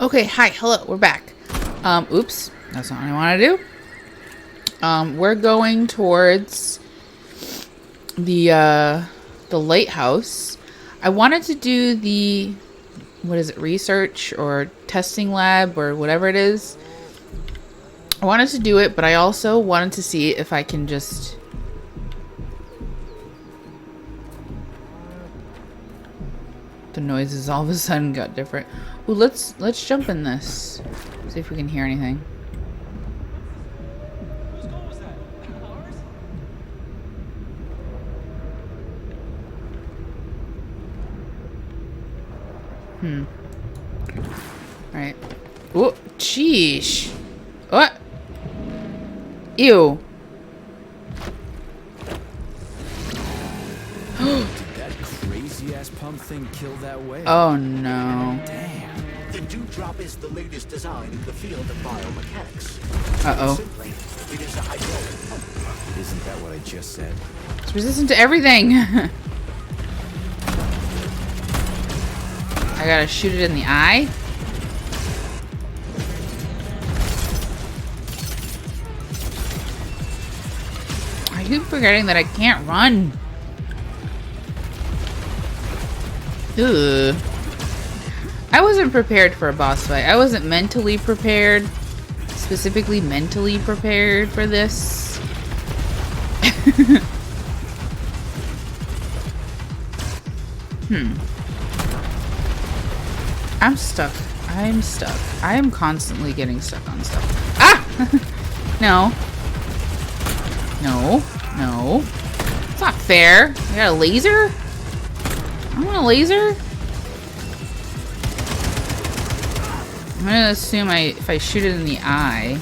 Okay, hi, hello, we're back. Oops, that's not what I want to do. We're going towards the lighthouse. I wanted to do the, what is it, research or testing lab or whatever it is. I wanted to do it, but I also wanted to see if I can just... The noises all of a sudden got different. Ooh, let's jump in this. See if we can hear anything. Whose goal was that? Ours? Alright. Oh, sheesh. What? Ew. Did that crazy ass pump thing kill that whale? Oh no. Damn. The dewdrop is the latest design in the field of biomechanics. Uh-oh. Simply, it is a hydraulic pump. Isn't that what I just said? It's resistant to everything. I gotta shoot it in the eye. I keep forgetting that I can't run. Ugh. I wasn't prepared for a boss fight. I wasn't mentally prepared. Specifically mentally prepared for this. I'm stuck. I'm stuck. I am constantly getting stuck on stuff. Ah! No. No. No. It's not fair. I got a laser? I want a laser? I'm gonna assume if I shoot it in the eye.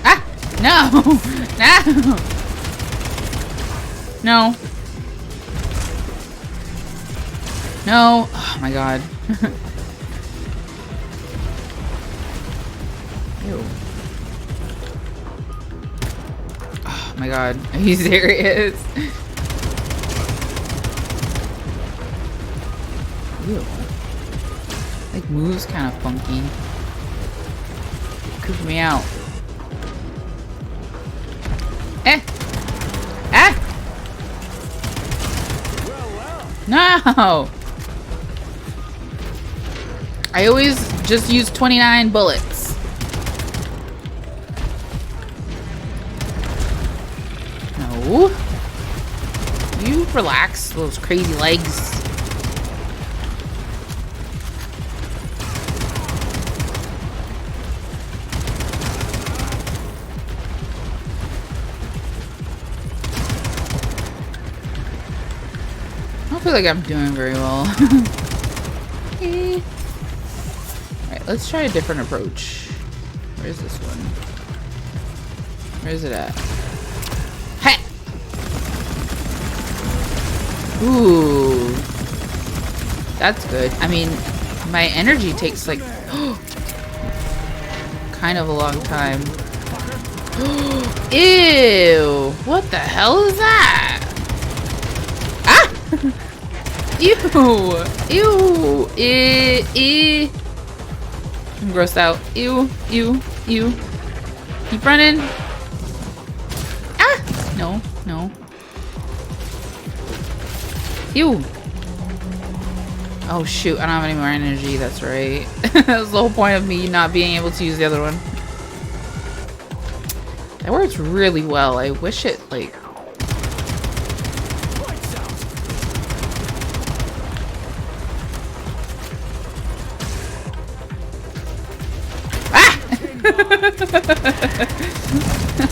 Ah! No! No! No. No. Oh my god. Ew. Oh my god. Are you serious? Ew. Like moves kind of funky. Creep me out. Eh! Ah! No! I always just use 29 bullets. No. You relax those crazy legs. I don't feel like I'm doing very well. Alright, let's try a different approach. Where's this one? Where is it at? Hey! Ooh. That's good. I mean, my energy takes like kind of a long time. Ew! What the hell is that? Ah! Ew! Ew! I'm grossed out. Ew! Ew! Ew! Keep running! Ah! No! No! Ew! Oh shoot! I don't have any more energy. That's right. That was the whole point of me not being able to use the other one. That works really well. I wish it like.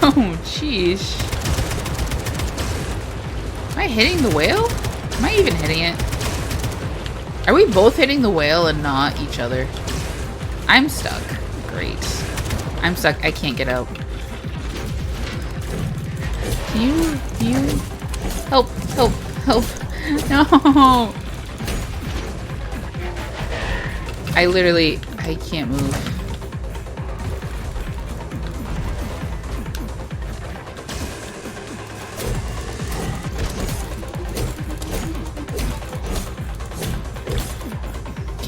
Oh, sheesh. Am I hitting the whale? Am I even hitting it? Are we both hitting the whale and not each other? I'm stuck. Great. I'm stuck. I can't get out. You help, help, help. No. I can't move.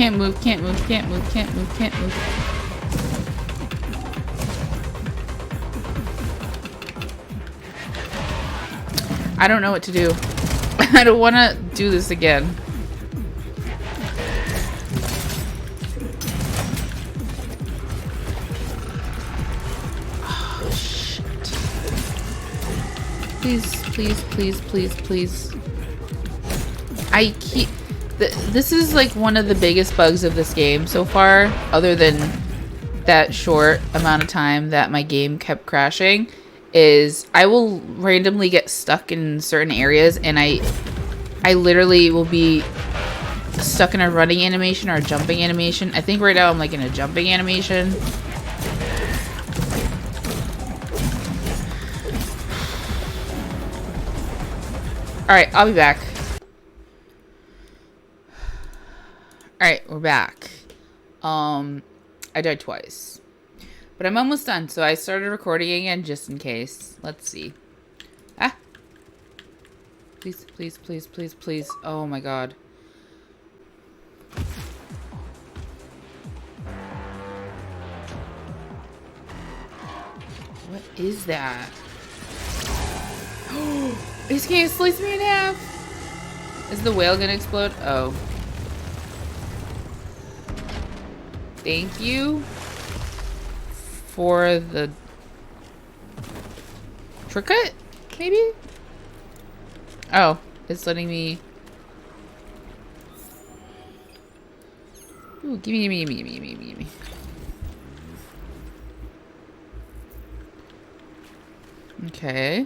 can't move, can't move, can't move, can't move, can't move. I don't know what to do. I don't want to do this again. Oh, shit. Please, please, please, please, please. I keep... This is like one of the biggest bugs of this game so far, other than that short amount of time that my game kept crashing, is I will randomly get stuck in certain areas and I literally will be stuck in a running animation or a jumping animation. I think right now I'm like in a jumping animation. Alright, I'll be back. Alright, we're back. I died twice. But I'm almost done, so I started recording again just in case. Let's see. Ah! Please, please, please, please, please. Oh my god. What is that? It's gonna slice me in half! Is the whale gonna explode? Oh. Thank you for the trick, maybe? Oh, it's letting me. Ooh, gimme, gimme, gimme, gimme, gimme, gimme. Okay.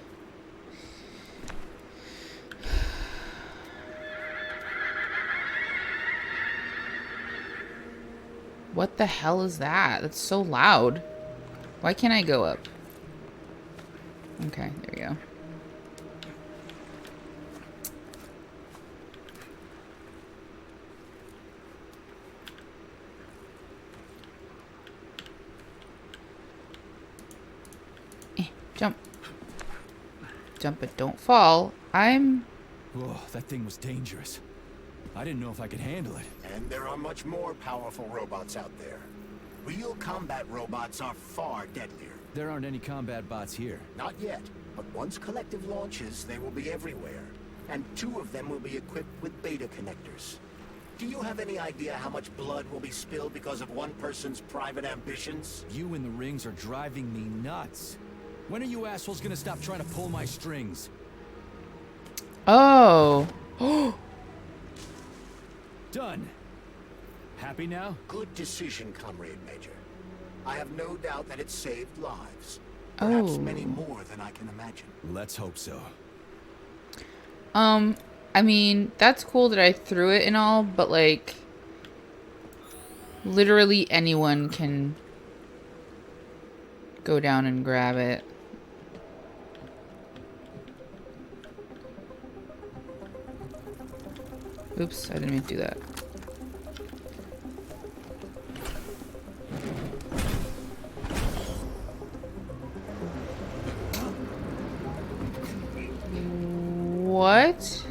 What the hell is that? That's so loud. Why can't I go up? Okay, there we go. Jump. Jump but don't fall. Whoa, that thing was dangerous. I didn't know if I could handle it. And there are much more powerful robots out there. Real combat robots are far deadlier. There aren't any combat bots here. Not yet, but once Collective launches, they will be everywhere. And 2 of them will be equipped with beta connectors. Do you have any idea how much blood will be spilled because of one person's private ambitions? You in the rings are driving me nuts. When are you assholes gonna stop trying to pull my strings? Oh. Done. Happy now? Good decision, Comrade Major. I have no doubt that it saved lives. Perhaps many more than I can imagine. Let's hope so. I mean, that's cool that I threw it and all, but like, literally anyone can go down and grab it. Oops, I didn't mean to do that. What?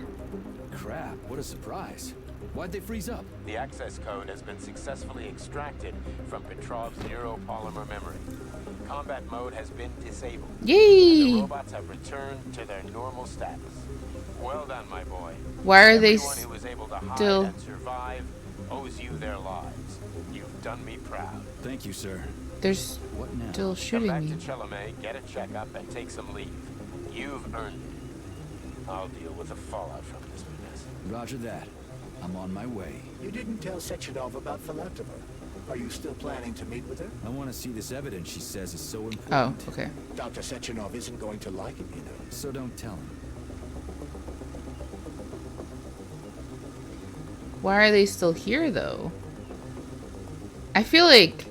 Crap, what a surprise. Why'd they freeze up? The access code has been successfully extracted from Petrov's neuropolymer memory. Combat mode has been disabled. Yay! The robots have returned to their normal status. Well done, my boy. Why are they Everyone who was able to hide still and survive owes you their lives. You've done me proud. Thank you, sir. There's What now? still Come shooting back me. to Chalamet, get a checkup, and take some leave. You've earned it. I'll deal with the fallout from this mess. Roger that. I'm on my way. You didn't tell Sechenov about Philanthropy. Are you still planning to meet with her? I want to see this evidence she says is so Oh, important. okay. Dr. Sechenov isn't going to like it, you know. So don't tell him. Why are they still here, though? I feel like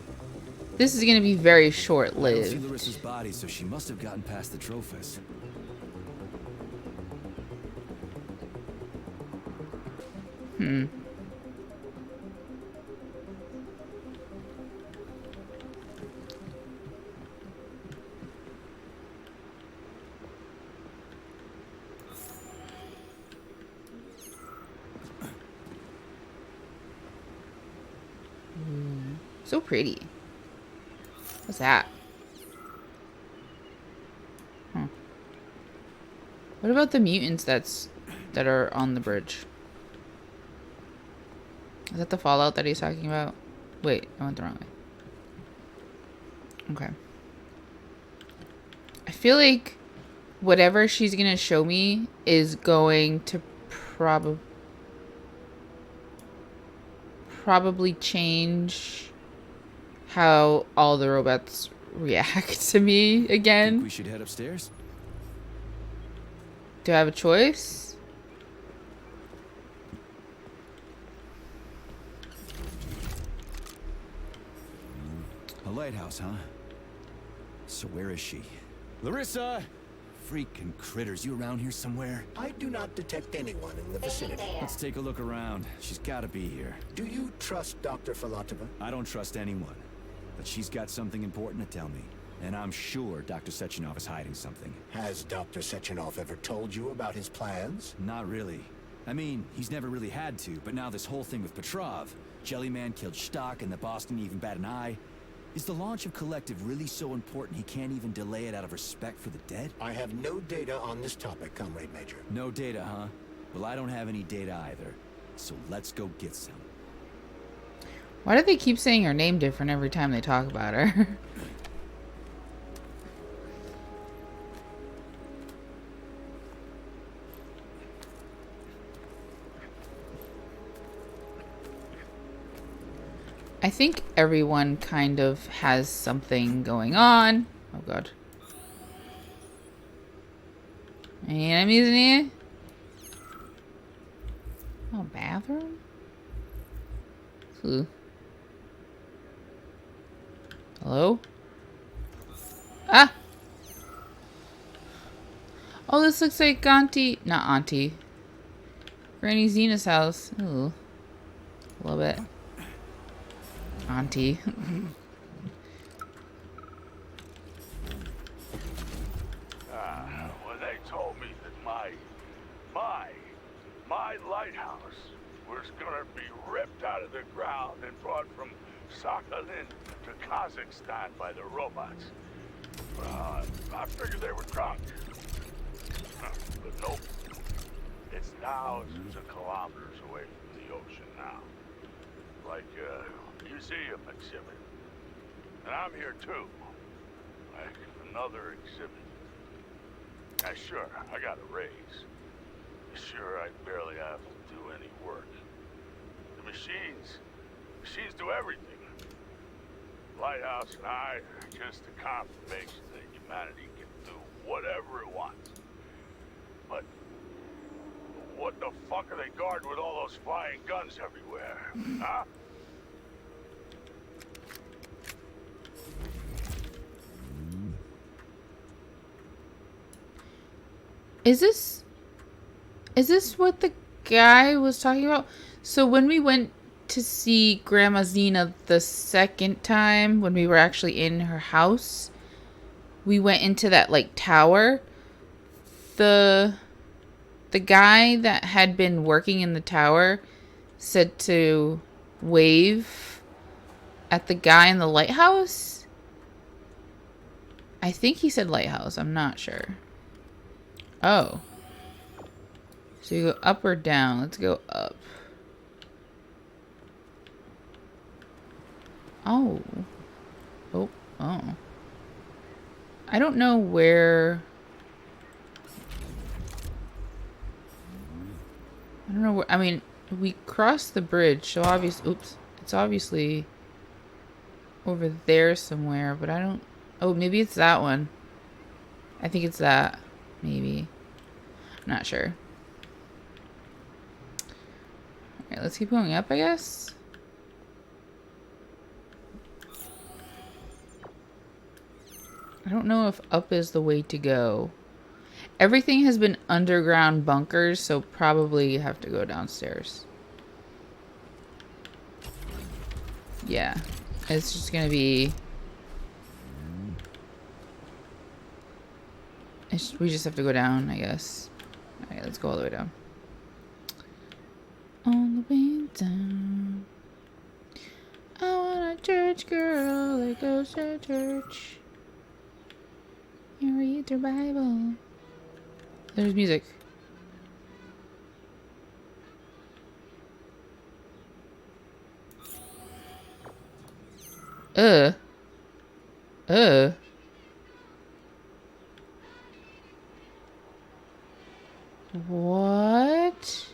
this is going to be very I don't see short-lived. Larissa's body, so she must have gotten past the Trophus. So pretty. What's that? Huh. What about the mutants that are on the bridge? Is that the fallout that he's talking about? Wait, I went the wrong way. Okay. I feel like whatever she's gonna show me is going to probably change how all the robots react to me again. Think we should head upstairs? Do I have a choice? A lighthouse, huh? So where is she? Larissa! Freaking critters, you around here somewhere? I do not detect anyone in the vicinity. Let's take a look around. She's gotta be here. Do you trust Dr. Filatova? I don't trust anyone. But she's got something important to tell me. And I'm sure Dr. Sechenov is hiding something. Has Dr. Sechenov ever told you about his plans? Not really. I mean, he's never really had to, but now this whole thing with Petrov, Jellyman killed Stock and the boss didn't even bat an eye. Is the launch of Collective really so important he can't even delay it out of respect for the dead? I have no data on this topic, Comrade Major. No data, huh? Well, I don't have any data either. So let's go get some. Why do they keep saying her name different every time they talk about her? I think everyone kind of has something going on. Oh god. Any enemies in here? Oh, bathroom? Ooh. Hello? Ah! Oh, this looks like Auntie... Not Auntie. Granny Zena's house. Ooh. A little bit. Auntie. Well, they told me that my lighthouse was gonna be ripped out of the ground and brought from Sakhalin to Kazakhstan by the robots. I figured they were drunk. But nope. It's thousands of kilometers away from the ocean now. Like a museum exhibit. And I'm here too. Like another exhibit. Now sure, I got a raise. Sure, I barely have to do any work. The machines do everything. Lighthouse and I are just a confirmation that humanity can do whatever it wants. But what the fuck are they guarding with all those flying guns everywhere? Huh? Is this what the guy was talking about? So when we went to see Grandma Zena the second time, when we were actually in her house, we went into that like tower. The guy that had been working in the tower said to wave at the guy in the lighthouse. I think he said lighthouse. I'm not sure. Oh. So you go up or down? Let's go up. Oh. Oh. Oh. I don't know where... I don't know where... I mean, we crossed the bridge, so obviously... Oops. It's obviously over there somewhere, but I don't... Oh, maybe it's that one. I think it's that. Maybe. I'm not sure. Alright, let's keep going up, I guess. I don't know if up is the way to go. Everything has been underground bunkers, so probably have to go downstairs. Yeah. It's just gonna be... we just have to go down, I guess. Alright, let's go all the way down. On the way down, I want a church to church and read the Bible. There's music. Uh. What?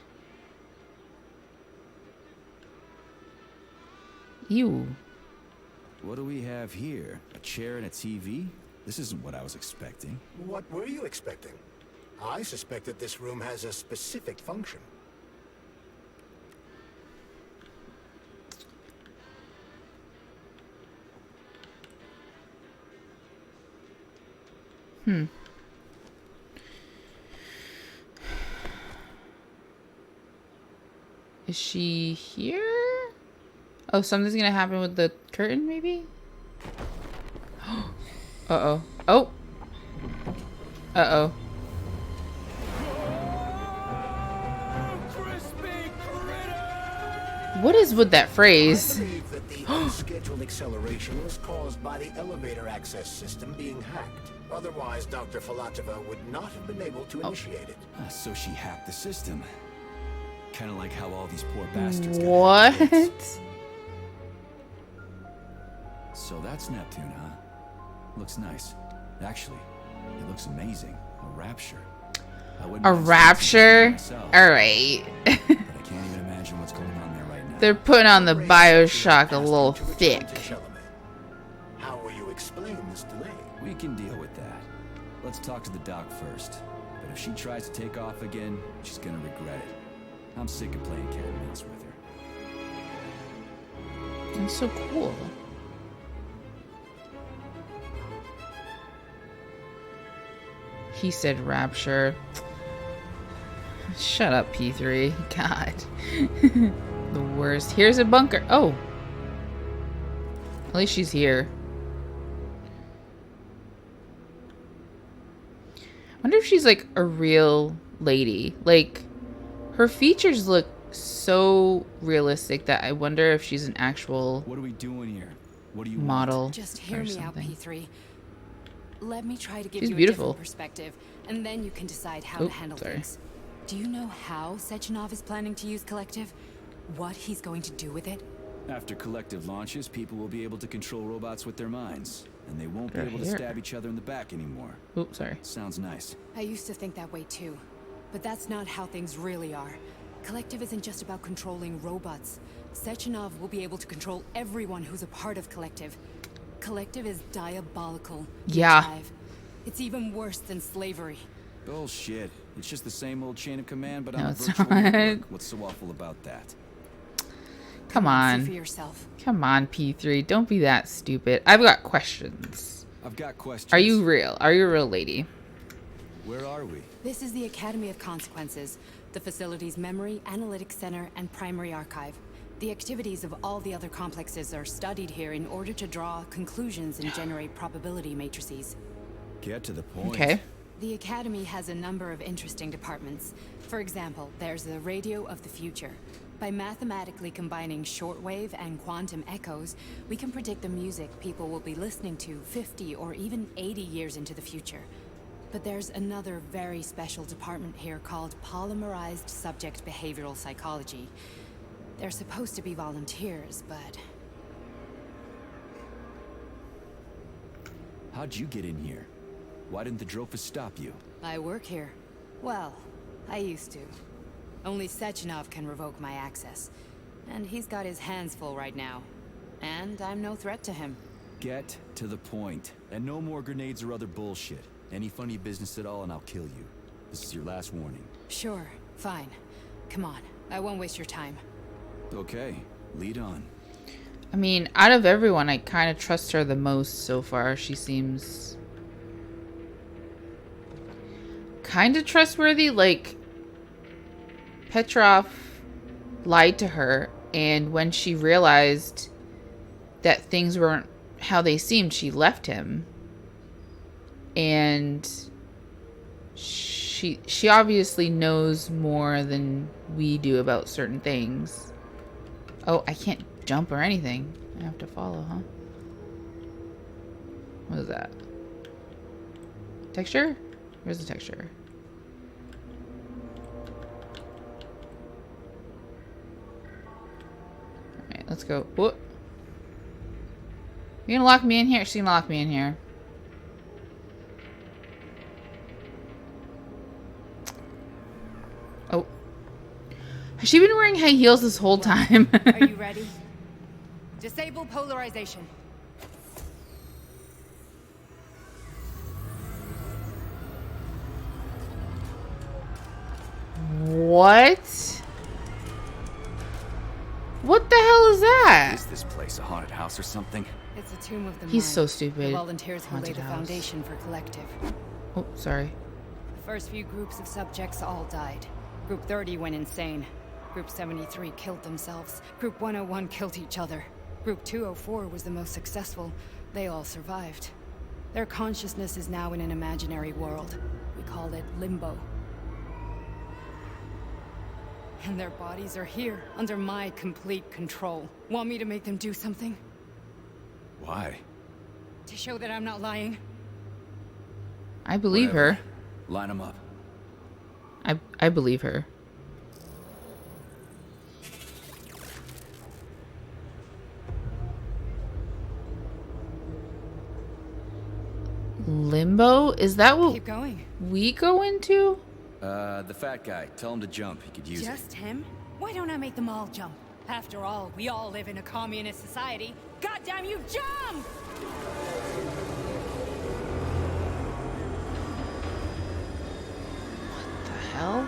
Ew. What do we have here? A chair and a TV? This isn't what I was expecting. What were you expecting? I suspect that this room has a specific function. Is she here? Oh, something's gonna happen with the curtain, maybe? Uh-oh. Oh! Uh-oh. What is with that I phrase? believe that the unscheduled acceleration was caused by the elevator access system being hacked. Otherwise, Dr. Filatova would not have been able to initiate it. So she hacked the system. Kind of like how all these poor bastards got What? hacked. So that's Neptune, huh? Looks nice. Actually, it looks amazing. A rapture. I wouldn't A mind rapture? myself, Alright. but I can't even imagine what's going on there right now. They're putting on the BioShock a Asked little him to return thick. to Chalamet. How will you explain this delay? We can deal with that. Let's talk to the doc first. But if she tries to take off again, she's gonna regret it. I'm sick of playing cat and mouse with her. It's so cool. He said rapture. Shut up, P3. God. The worst. Here's a bunker. Oh. At least she's here. I wonder if she's like a real lady. Like, her features look so realistic that I wonder if she's an actual What are we doing here? What do you model. Just hear or me out, something. P3. Let me try to give She's you beautiful. a different perspective, and then you can decide how Oh, to handle sorry. things. Do you know how Sechenov is planning to use Collective? What he's going to do with it? want? After Collective launches, people will be able to control robots with their minds. And they won't be They're able to here. stab each other in the back anymore. Oops, sorry. Sounds nice. I used to think that way too, but that's not how things really are. Collective isn't just about controlling robots. Sechenov will be able to control everyone who's a part of Collective. Collective is diabolical. Yeah. Clive. It's even worse than slavery. Bullshit. It's just the same old chain of command, but No, on a it's virtual not. network. What's so awful about that? Come See on. for yourself. Come on, P3. Don't be that stupid. I've got questions. I've got questions. Are you real? Are you a real lady? Where are we? This is the Academy of Consequences, the facility's memory, analytics center, and primary archive. The activities of all the other complexes are studied here in order to draw conclusions and generate probability matrices. Get to the point. Okay. The Academy has a number of interesting departments. For example, there's the Radio of the Future. By mathematically combining shortwave and quantum echoes, we can predict the music people will be listening to 50 or even 80 years into the future. But there's another very special department here called Polymerized Subject Behavioral Psychology. They're supposed to be volunteers, but... How'd you get in here? Why didn't the Drofus stop you? I work here. Well, I used to. Only Sechenov can revoke my access. And he's got his hands full right now. And I'm no threat to him. Get to the point. And no more grenades or other bullshit. Any funny business at all and I'll kill you. This is your last warning. Sure, fine. Come on, I won't waste your time. Okay, lead on. I mean, out of everyone, I kind of trust her the most so far. She seems kind of trustworthy. Like, Petrov lied to her, and when she realized that things weren't how they seemed, she left him. And she obviously knows more than we do about certain things. Oh, I can't jump or anything. I have to follow, huh? What is that? Texture? Where's the texture? Alright, let's go. Whoop. You gonna lock me in here? She's gonna lock me in here. Oh. Has she been wearing high heels this whole time? Are you ready? Disable polarization. What? What the hell is that? Is this place a haunted house or something? It's a tomb of the He's mind. so stupid. The volunteers who laid Haunted the house. foundation for Collective. Oh, sorry. The first few groups of subjects all died. Group 30 went insane. Group 73 killed themselves. Group 101 killed each other. Group 204 was the most successful. They all survived. Their consciousness is now in an imaginary world. We call it Limbo. And their bodies are here, under my complete control. Want me to make them do something? Why? To show that I'm not lying? I believe Whatever. her. Line them up. I believe her. Limbo? Is that what Keep going. we go into? The fat guy. Tell him to jump. He could use it. Just him? Why don't I make them all jump? After all, we all live in a communist society. Goddamn you, jump! The hell?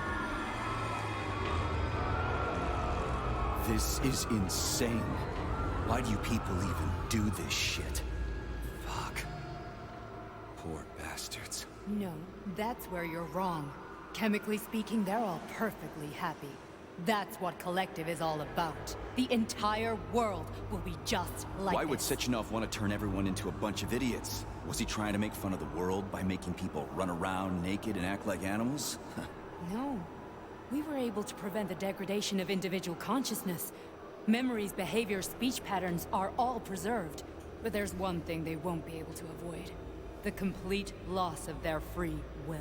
This is insane. Why do you people even do this shit? Fuck. Poor bastards. No, that's where you're wrong. Chemically speaking, they're all perfectly happy. That's what Collective is all about. The entire world will be just like Why would this. Sechenov want to turn everyone into a bunch of idiots? Was he trying to make fun of the world by making people run around naked and act like animals? No. We were able to prevent the degradation of individual consciousness. Memories, behaviors, speech patterns are all preserved. But there's one thing they won't be able to avoid. The complete loss of their free will.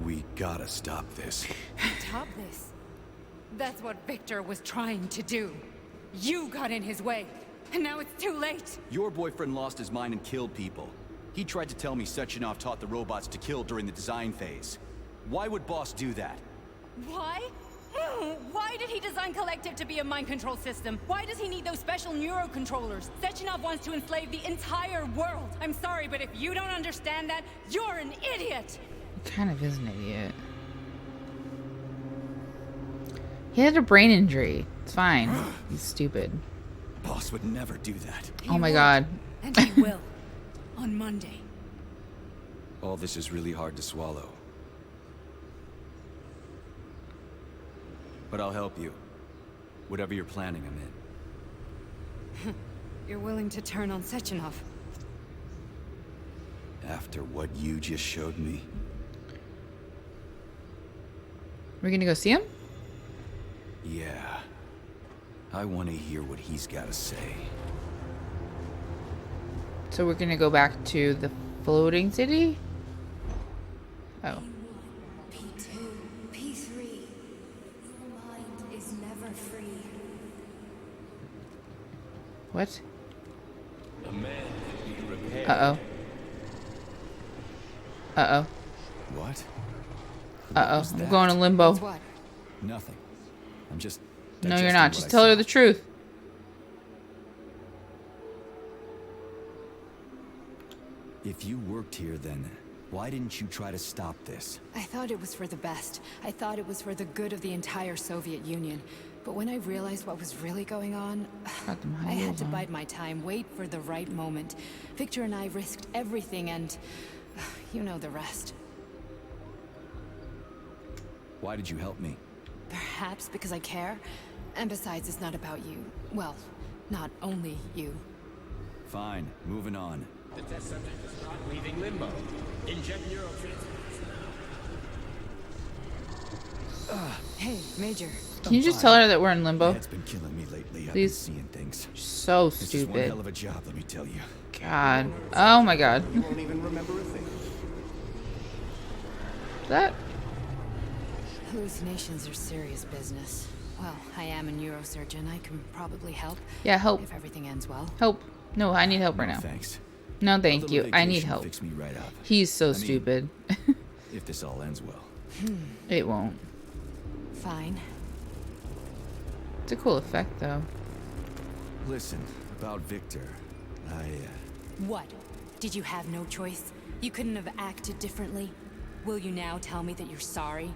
We gotta stop this. Stop this. That's what Victor was trying to do. You got in his way, and now it's too late. Your boyfriend lost his mind and killed people. He tried to tell me Sechenov taught the robots to kill during the design phase. Why would Boss do that? Why? Why did he design Collective to be a mind control system? Why does he need those special neurocontrollers? Sechenov wants to enslave the entire world. I'm sorry, but if you don't understand that, you're an idiot! He kind of is an idiot. He had a brain injury. It's fine. He's stupid. Boss would never do that. Oh my He god. would, and he will. On Monday. All this is really hard to swallow. But I'll help you. Whatever you're planning, I'm in. You're willing to turn on Sechenov. After what you just showed me. We're gonna go see him? Yeah. I want to hear what he's got to say. So we're gonna go back to the floating city? Oh. P2, P3. Your mind is never free. What? A man can be repaired. Uh-oh. Uh-oh. What? Uh-oh. was We're that? going to limbo. That's what? Nothing. I'm just. No, you're digesting not. what Just I tell her saw. the truth. If you worked here, then why didn't you try to stop this? I thought it was for the best. I thought it was for the good of the entire Soviet Union. But when I realized what was really going on, Got them high I had heels to on. bide my time, wait for the right moment. Victor and I risked everything and you know the rest. Why did you help me? Perhaps because I care. And besides, it's not about you. Well, not only you. Fine, moving on. The test subject is not leaving limbo. Inject neurotransmitters now. Hey, Major. Can you just tell her that we're in limbo? It's been killing me lately. I've been Please. seeing things. So This is one stupid. hell of a job, let me tell you. God. Oh my god. You won't even remember a thing. That. Hallucinations are serious business. Well, I am a neurosurgeon. I can probably help. Yeah, help. If everything ends well. Help. No, I need help right No, now. thanks. No, A thank little you. I need vacation help. Fix me right up. He's so mean- stupid. If this all ends well. It won't. Fine. It's a cool effect, though. Listen, about Victor, What? Did you have no choice? You couldn't have acted differently? Will you now tell me that you're sorry?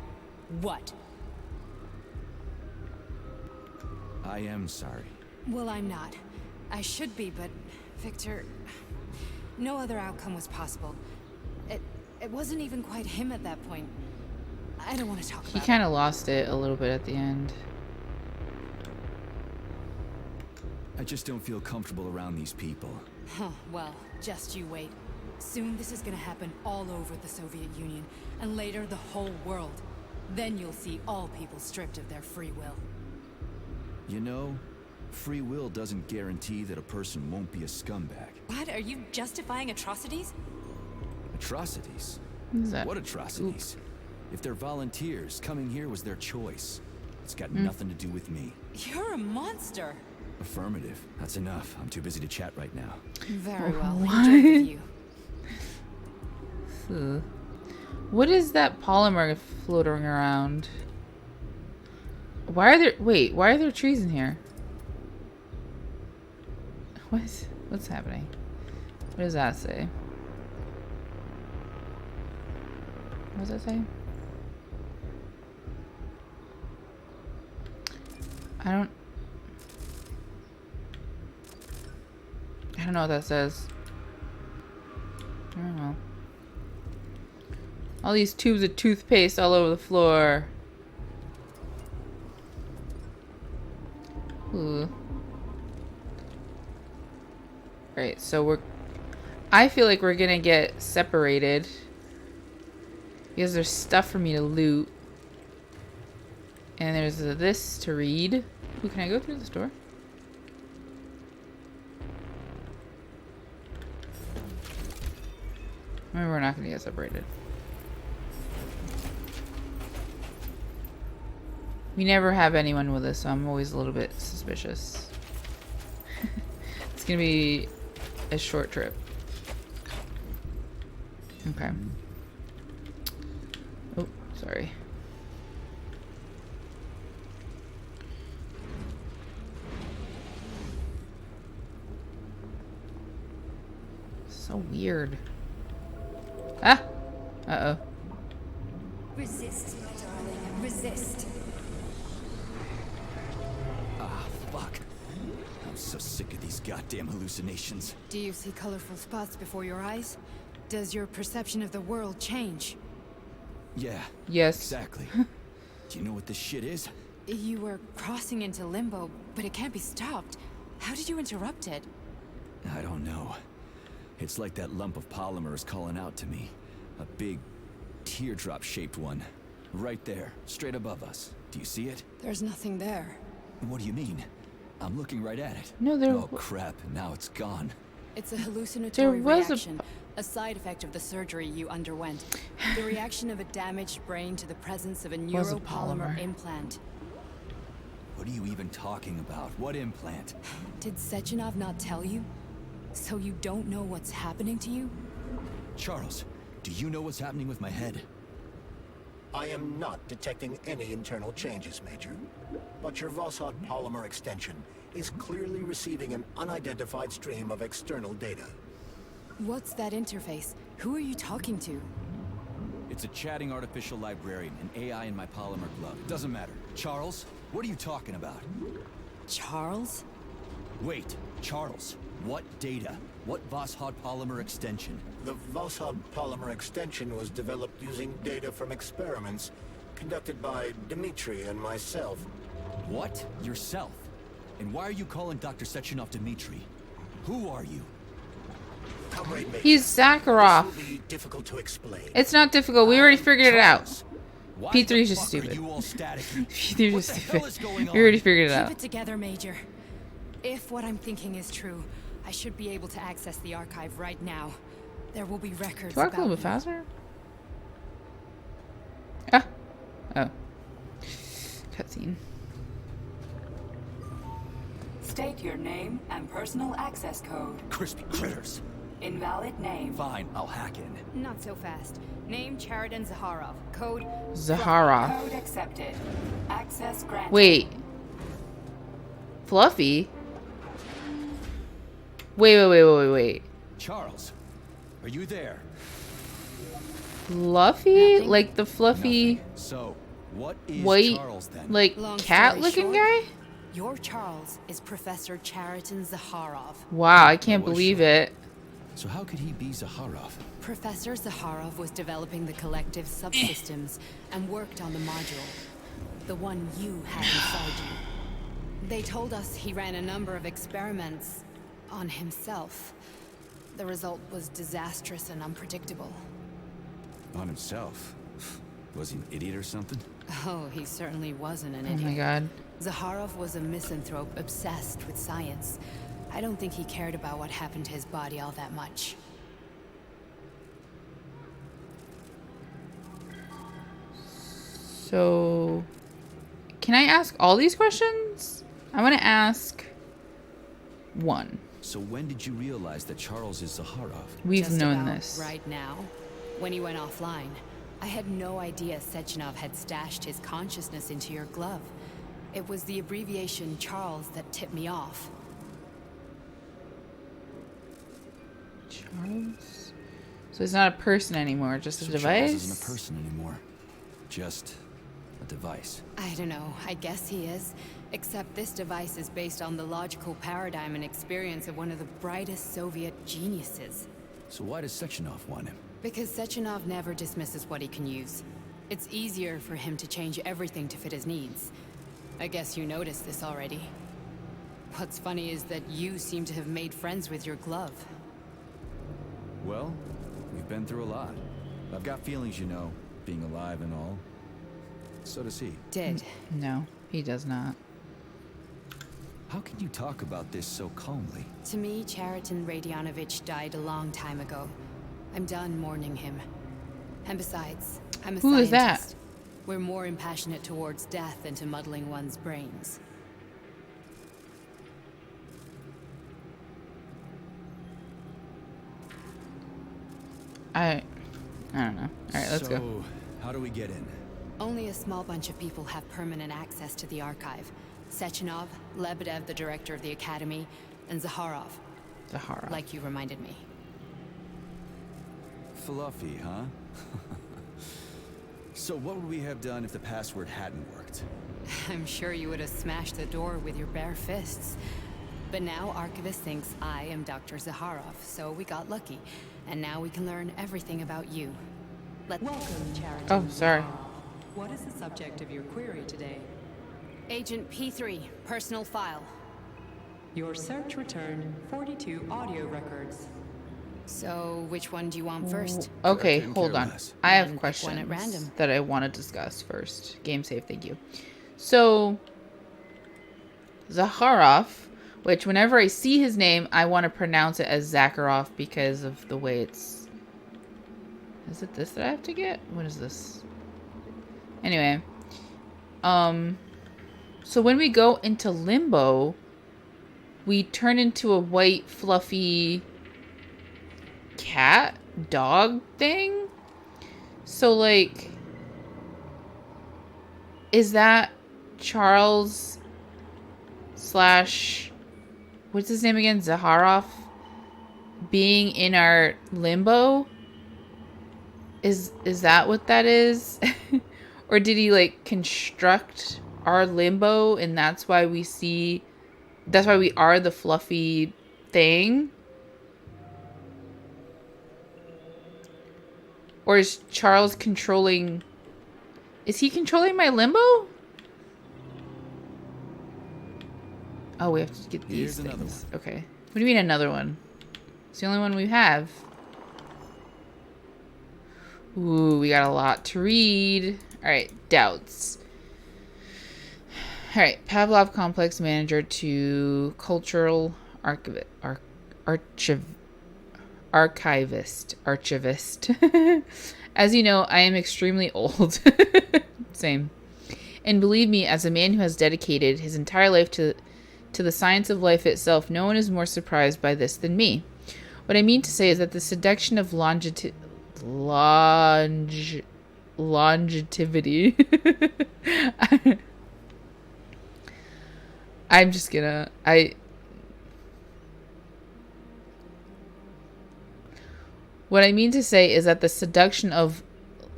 What? I am sorry. Well, I'm not. I should be, but Victor... No other outcome was possible. It wasn't even quite him at that point. I don't want to talk He about kind of lost it a little bit at the end. I just don't feel comfortable around these people. it. Huh, well, just you wait. Soon this is gonna happen all over the Soviet Union, and later the whole world. Then you'll see all people stripped of their free will. You know, free will doesn't guarantee that a person won't be a scumbag. What? Are you justifying atrocities? Atrocities? What is that? What atrocities? If they're volunteers, coming here was their choice. It's got nothing to do with me. You're a monster. Affirmative. That's enough. I'm too busy to chat right now. Very well. What? Enjoy with you. Ugh. What is that polymer floating around? Why are there trees in here? What's happening? What does that say? What does that say? I don't know what that says. I don't know. All these tubes of toothpaste all over the floor. Ooh. Right, so I feel like we're gonna get separated because there's stuff for me to loot. And there's this to read. Ooh, can I go through this door? Maybe we're not gonna get separated. We never have anyone with us, so I'm always a little bit suspicious. It's gonna be a short trip. Okay. Oh, sorry. So weird. Ah! Uh-oh. Resist, my darling. Resist. Ah, fuck. I'm so sick of these goddamn hallucinations. Do you see colorful spots before your eyes? Does your perception of the world change? Yeah. Yes. Exactly. Do you know what this shit is? You were crossing into limbo, but it can't be stopped. How did you interrupt it? I don't know. It's like that lump of polymer is calling out to me. A big, teardrop-shaped one. Right there, straight above us. Do you see it? There's nothing there. What do you mean? I'm looking right at it. No, there... Oh crap, now it's gone. It's a hallucinatory There was reaction, a side effect of the surgery you underwent. The reaction of a damaged brain to the presence of a Was a neuropolymer polymer. implant. What are you even talking about? What implant? Did Sechenov not tell you? So you don't know what's happening to you? Charles, do you know what's happening with my head? I am not detecting any internal changes, Major. But your Voskhod polymer extension is clearly receiving an unidentified stream of external data. What's that interface? Who are you talking to? It's a chatting artificial librarian, an AI in my polymer glove. It doesn't matter. Charles, what are you talking about? Charles? Wait, Charles, what data? What Voskhod polymer extension? The Voskhod polymer extension was developed using data from experiments conducted by Dmitri and myself. What? Yourself? And why are you calling Dr. Sechenov Dmitri? Who are you? Comrade Major, He's this will Sakharov. be difficult to explain. It's not difficult. We already figured it out. Charles, Why P3 the is just fuck stupid. Are you all staticky? P3 is What just the stupid. hell is going on? We already figured it Keep out. it together, Major. If what I'm thinking is true, I should be able to access the archive right now. There will be records Do I walk a about little bit you. faster? Ah. Oh. Cutscene. State your name and personal access code. Crispy critters. Invalid name. Fine, I'll hack in. Not so fast. Name Cheriton Zaharov. Code Zaharov. Code accepted. Access granted. Wait. Fluffy? Wait. Charles, are you there? Fluffy? Nothing. Like the fluffy, Nothing. So, what is white, Charles then? like Long cat story looking short, guy? Your Charles is Professor Cheriton Zaharov. Wow, I can't was believe sure. it. So how could he be Zaharov? Professor Zaharov was developing the collective subsystems and worked on the module. The one you had inside you. They told us he ran a number of experiments on himself. The result was disastrous and unpredictable. On himself? Was he an idiot or something? Oh, he certainly wasn't an Oh idiot. my god. Zaharov was a misanthrope obsessed with science. I don't think he cared about what happened to his body all that much. So, can I ask all these questions? I want to ask one. So when did you realize that Charles is Zaharov? We've Just known about this. right now. When he went offline, I had no idea Sechenov had stashed his consciousness into your glove. It was the abbreviation Charles that tipped me off. Charles? So he's not a person anymore, just a So device? Charles isn't a person anymore. Just a device. I don't know, I guess he is. Except this device is based on the logical paradigm and experience of one of the brightest Soviet geniuses. So why does Sechenov want him? Because Sechenov never dismisses what he can use. It's easier for him to change everything to fit his needs. I guess you noticed this already. What's funny is that you seem to have made friends with your glove. Well, we've been through a lot. I've got feelings, you know, being alive and all. So does he. Did. No, he does not. How can you talk about this so calmly? To me, Cheriton Radionovich died a long time ago. I'm done mourning him. And besides, I'm a Who is that? scientist. We're more impassionate towards death than to muddling one's brains. I don't know. Alright, let's go. So, how do we get in? Only a small bunch of people have permanent access to the archive. Sechenov, Lebedev, the director of the academy, and Zaharov, Zahara. like you reminded me. Fluffy, huh? So what would we have done if the password hadn't worked? I'm sure you would have smashed the door with your bare fists. But now Archivist thinks I am Dr. Zaharov, so we got lucky. And now we can learn everything about you. Welcome, Cheriton. Oh, sorry. What is the subject of your query today? Agent P3, personal file. Your search returned 42 audio records. So, which one do you want first? Okay, Couldn't hold care on. less. I have Then pick questions one at random. that I want to discuss first. Game save, thank you. So, Zaharov, which whenever I see his name, I want to pronounce it as Zakharov because of the way it's... Is it this that I have to get? What is this? Anyway. So when we go into limbo, we turn into a white, fluffy cat dog thing. So like, is that Charles slash what's his name again, Zaharov, being in our limbo? Is that what that is? Or did he like construct our limbo and that's why we are the fluffy thing? Or is Charles controlling... Is he controlling my limbo? Oh, we have to get these Here's another things. Okay. What do you mean another one? It's the only one we have. Ooh, we got a lot to read. Alright, doubts. Alright, Pavlov complex manager to cultural archivist. As you know, I am extremely old. Same. And believe me, as a man who has dedicated his entire life to the science of life itself, no one is more surprised by this than me. What I mean to say is that the seduction of longevity. I'm just gonna. What I mean to say is that the seduction of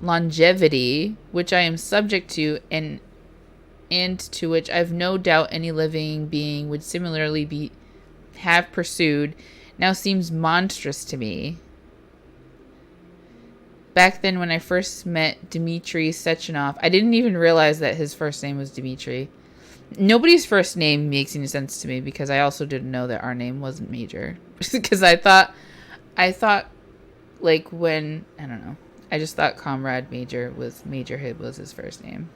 longevity, which I am subject to, and to which I've no doubt any living being would similarly have pursued, now seems monstrous to me. Back then, when I first met Dmitry Sechenov, I didn't even realize that his first name was Dmitry. Nobody's first name makes any sense to me because I also didn't know that our name wasn't Major. Because I thought, like when, I don't know, I just thought Comrade Major was his first name.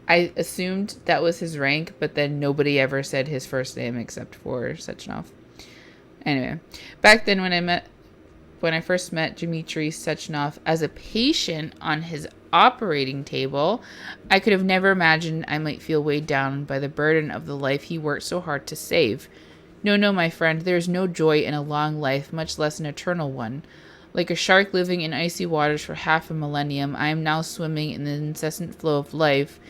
I assumed that was his rank, but then nobody ever said his first name except for Sechenov. Anyway, back then when I first met Dmitry Sechenov as a patient on his operating table, I could have never imagined I might feel weighed down by the burden of the life he worked so hard to save. No, my friend, there is no joy in a long life, much less an eternal one. Like a shark living in icy waters for half a millennium, I am now swimming in the incessant flow of life,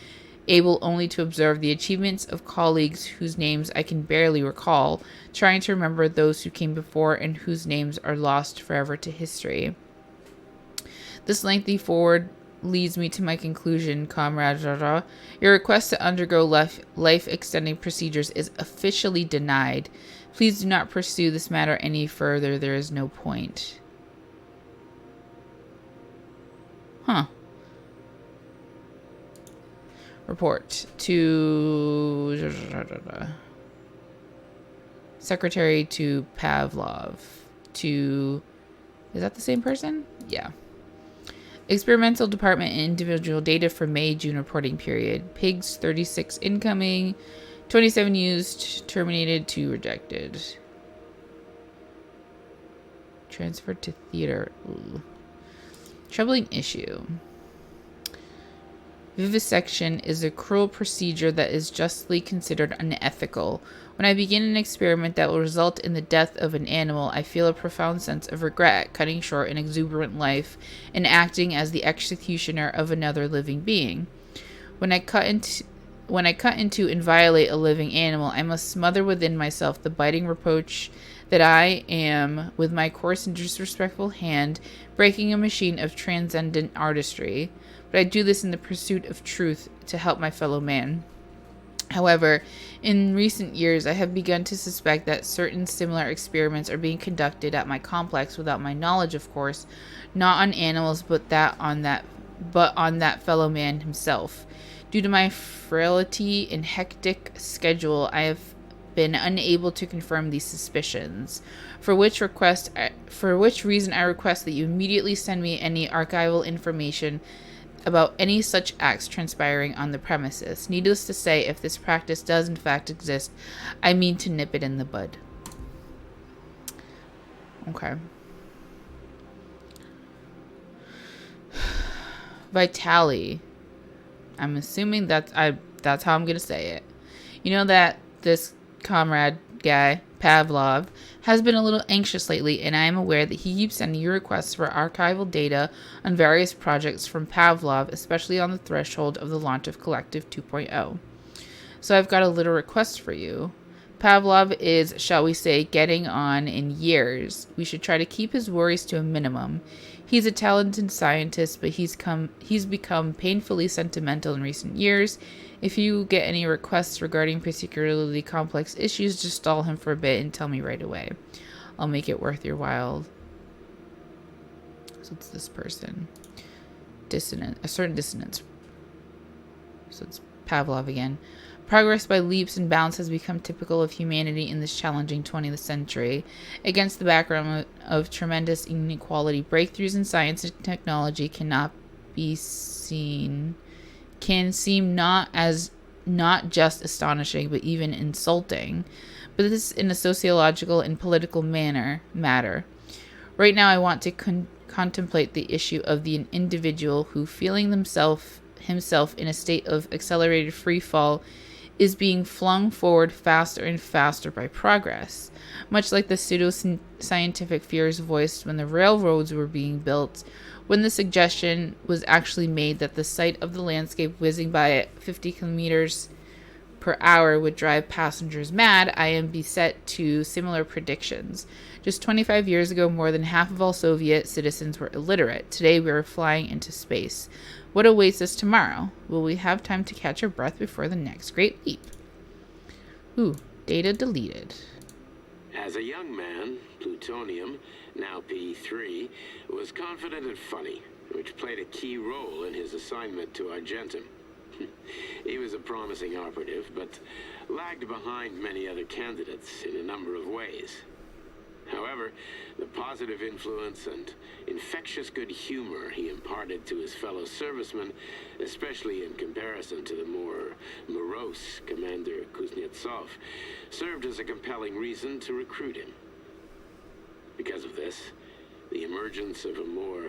able only to observe the achievements of colleagues whose names I can barely recall, trying to remember those who came before and whose names are lost forever to history. This lengthy forward leads me to my conclusion, Comrade Rara. Your request to undergo life-extending procedures is officially denied. Please do not pursue this matter any further. There is no point. Huh. Report to Secretary to Pavlov. To, is that the same person? Yeah. Experimental department and individual data for May-June reporting period. Pigs 36 incoming, 27 used, terminated, 2 rejected. Transferred to theater. Ooh. Troubling issue. Vivisection is a cruel procedure that is justly considered unethical. When I begin an experiment that will result in the death of an animal, I feel a profound sense of regret at cutting short an exuberant life and acting as the executioner of another living being. When I cut into and violate a living animal, I must smother within myself the biting reproach that I am, with my coarse and disrespectful hand, breaking a machine of transcendent artistry. But I do this in the pursuit of truth to help my fellow man. However, in recent years, I have begun to suspect that certain similar experiments are being conducted at my complex without my knowledge, of course, not on animals, but on that fellow man himself. Due to my frailty and hectic schedule, I have been unable to confirm these suspicions, for which reason I request that you immediately send me any archival information about any such acts transpiring on the premises. Needless to say, if this practice does in fact exist, I mean to nip it in the bud. Okay. Vitali. I'm assuming that's how I'm gonna say it. You know that this comrade guy, Pavlov, has been a little anxious lately, and I am aware that he keeps sending you requests for archival data on various projects from Pavlov, especially on the threshold of the launch of Collective 2.0. So I've got a little request for you. Pavlov is, shall we say, getting on in years. We should try to keep his worries to a minimum. He's a talented scientist, but he's become painfully sentimental in recent years. If you get any requests regarding particularly complex issues, just stall him for a bit and tell me right away. I'll make it worth your while. So it's this person. A certain dissonance. So it's Pavlov again. Progress by leaps and bounds has become typical of humanity in this challenging 20th century. Against the background of tremendous inequality, breakthroughs in science and technology cannot be seen can seem not just astonishing, but even insulting. But this in a sociological and political matter. Right now, I want to contemplate the issue of the individual who, feeling himself in a state of accelerated free fall, is being flung forward faster and faster by progress. Much like the pseudo-scientific fears voiced when the railroads were being built, when the suggestion was actually made that the sight of the landscape whizzing by at 50 kilometers per hour would drive passengers mad, I am beset to similar predictions. Just 25 years ago, more than half of all Soviet citizens were illiterate. Today, we are flying into space. What awaits us tomorrow? Will we have time to catch our breath before the next great leap? Ooh, data deleted. As a young man, plutonium, now P3, was confident and funny, which played a key role in his assignment to Argentum. He was a promising operative, but lagged behind many other candidates in a number of ways. However, the positive influence and infectious good humor he imparted to his fellow servicemen, especially in comparison to the more morose Commander Kuznetsov, served as a compelling reason to recruit him. Because of this, the emergence of a more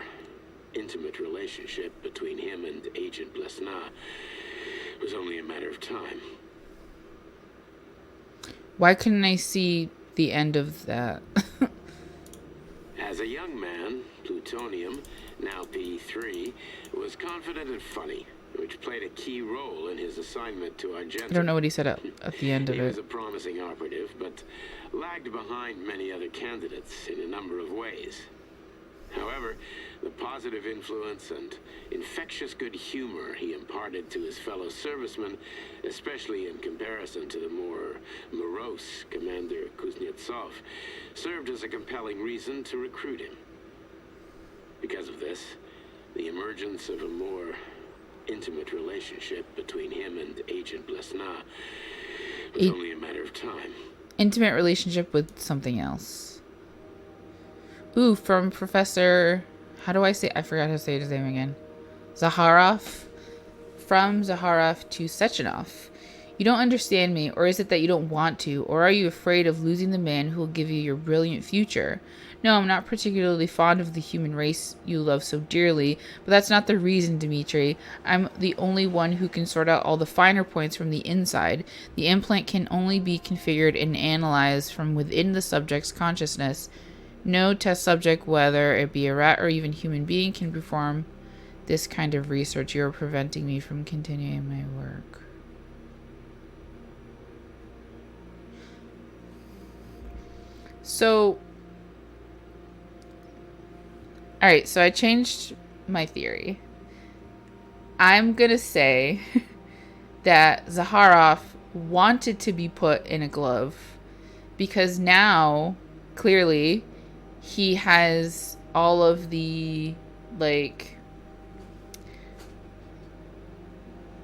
intimate relationship between him and Agent Blesna was only a matter of time. Why couldn't I see the end of that? As a young man, plutonium, now P3, was confident and funny, which played a key role in his assignment to Argentum. I don't know what he said at the end of it. He was a promising operative, but lagged behind many other candidates in a number of ways. However, the positive influence and infectious good humor he imparted to his fellow servicemen, especially in comparison to the more morose Commander Kuznetsov, served as a compelling reason to recruit him. Because of this, the emergence of a more intimate relationship between him and Agent Blesna was only a matter of time. Intimate relationship with something else. Ooh, from Professor... How do I say... I forgot how to say his name again. Zakharov. From Zakharov to Sechenov. You don't understand me, or is it that you don't want to, or are you afraid of losing the man who will give you your brilliant future? No, I'm not particularly fond of the human race you love so dearly, but that's not the reason, Dmitri. I'm the only one who can sort out all the finer points from the inside. The implant can only be configured and analyzed from within the subject's consciousness. No test subject, whether it be a rat or even human being, can perform this kind of research. You are preventing me from continuing my work. So, alright, so I changed my theory. I'm gonna say that Zakharov wanted to be put in a glove because now, clearly, he has all of the, like,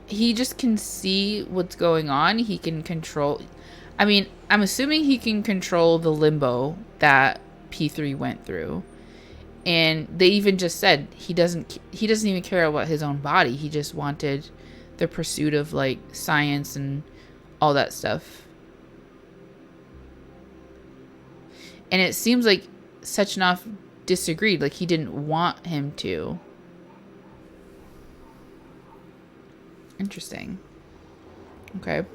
he just can see what's going on. He can control, I mean, I'm assuming he can control the limbo that P3 went through. And they even just said he doesn't even care about his own body. He just wanted the pursuit of, like, science and all that stuff. And it seems like Sechenov disagreed. Like, he didn't want him to. Interesting. Okay.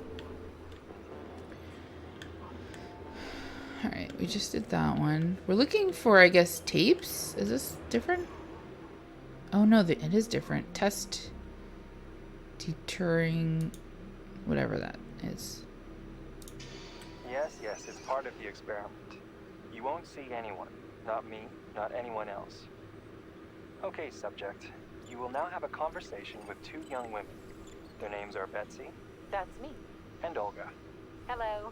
Alright, we just did that one. We're looking for, I guess, tapes? Is this different? Oh, no, it is different. Test deterring... whatever that is. Yes, it's part of the experiment. You won't see anyone. Not me, not anyone else. Okay, subject. You will now have a conversation with two young women. Their names are Betsy. That's me. And Olga. Hello.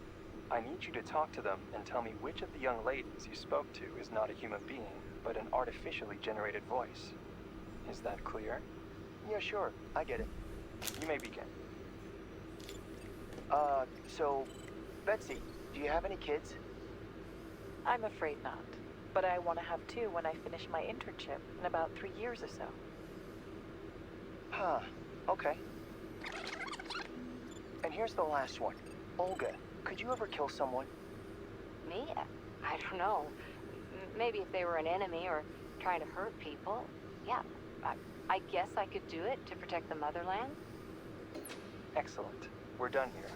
I need you to talk to them and tell me which of the young ladies you spoke to is not a human being, but an artificially generated voice. Is that clear? Yeah, sure. I get it. You may begin. So, Betsy, do you have any kids? I'm afraid not. But I want to have two when I finish my internship in about 3 years or so. Huh. Okay. And here's the last one. Olga, could you ever kill someone? Me? I don't know. Maybe if they were an enemy or trying to hurt people. Yeah, I guess I could do it to protect the motherland. Excellent. We're done here.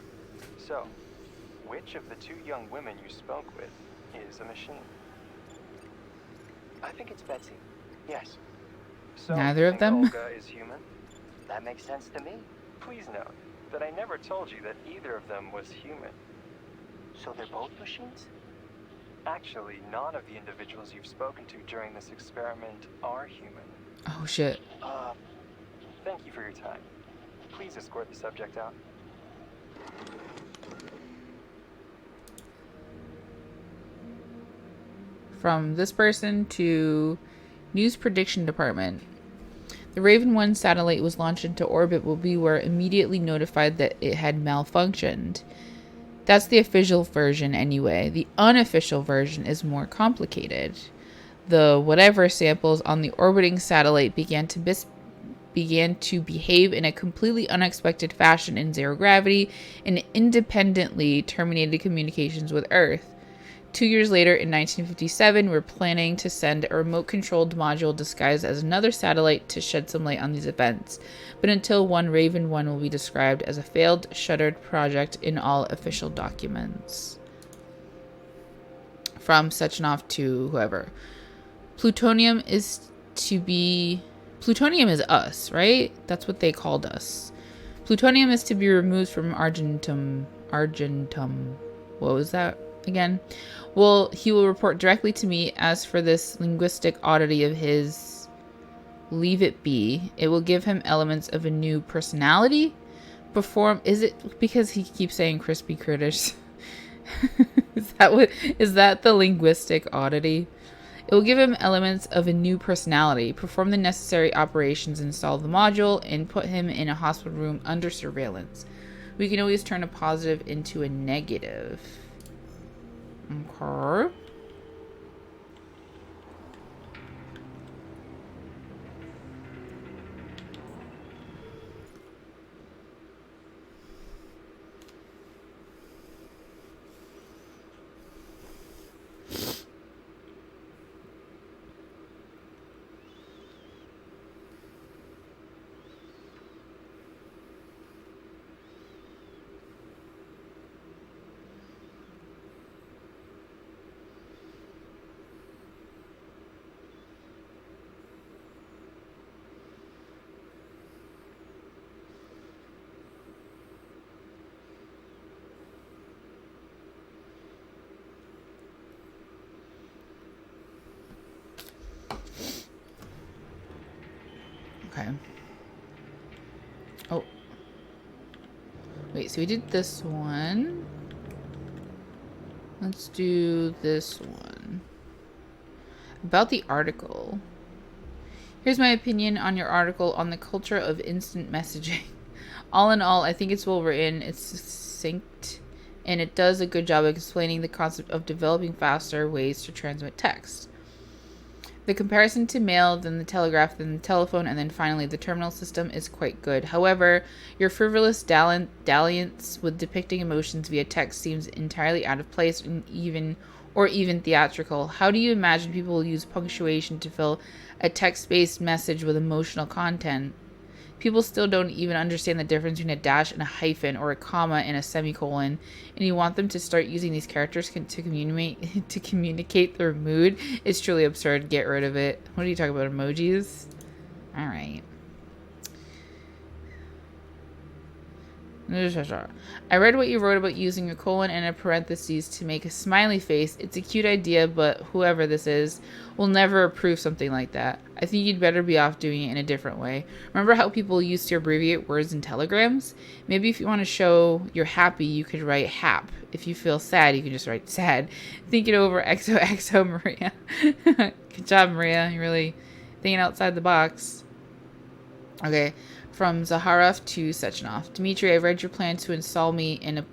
So, which of the two young women you spoke with is a machine? I think it's Betsy. Yes. So, Neither of think them? Olga is human? That makes sense to me. Please note that I never told you that either of them was human. So they're both machines? Actually, none of the individuals you've spoken to during this experiment are human. Oh shit. Thank you for your time. Please escort the subject out. From this person to News Prediction Department. The Raven 1 satellite was launched into orbit, but we were immediately notified that it had malfunctioned. That's the official version anyway. The unofficial version is more complicated. The whatever samples on the orbiting satellite began to behave in a completely unexpected fashion in zero gravity and independently terminated communications with Earth. 2 years later, in 1957, we're planning to send a remote-controlled module disguised as another satellite to shed some light on these events. But until Raven 1 will be described as a failed, shuttered project in all official documents. From Sechenov to whoever. Plutonium is us, right? That's what they called us. Plutonium is to be removed from Argentum. What was that again? Well, he will report directly to me. As for this linguistic oddity of his, leave it be. It will give him elements of a new personality. Is it because he keeps saying crispy critters? Is that the linguistic oddity? It will give him elements of a new personality, perform the necessary operations, install the module, and put him in a hospital room under surveillance. We can always turn a positive into a negative. Okay. Okay. Oh. Wait, so we did this one. Let's do this one. About the article. Here's my opinion on your article on the culture of instant messaging. All in all, I think it's well written, it's succinct, and it does a good job of explaining the concept of developing faster ways to transmit text. The comparison to mail, then the telegraph, then the telephone, and then finally the terminal system is quite good. However, your frivolous dalliance with depicting emotions via text seems entirely out of place and even theatrical. How do you imagine people will use punctuation to fill a text-based message with emotional content? People still don't even understand the difference between a dash and a hyphen or a comma and a semicolon, and you want them to start using these characters to communicate their mood. It's truly absurd. Get rid of it. What are you talking about, emojis? All right. I read what you wrote about using a colon and a parentheses to make a smiley face. It's a cute idea, but whoever this is will never approve something like that. I think you'd better be off doing it in a different way. Remember how people used to abbreviate words in telegrams? Maybe if you want to show you're happy, you could write hap. If you feel sad, you can just write sad. Think it over, XOXO, Maria. Good job, Maria. You're really thinking outside the box. Okay. From Zaharov to Sechenov. Dmitry, I read your plan to install me in a...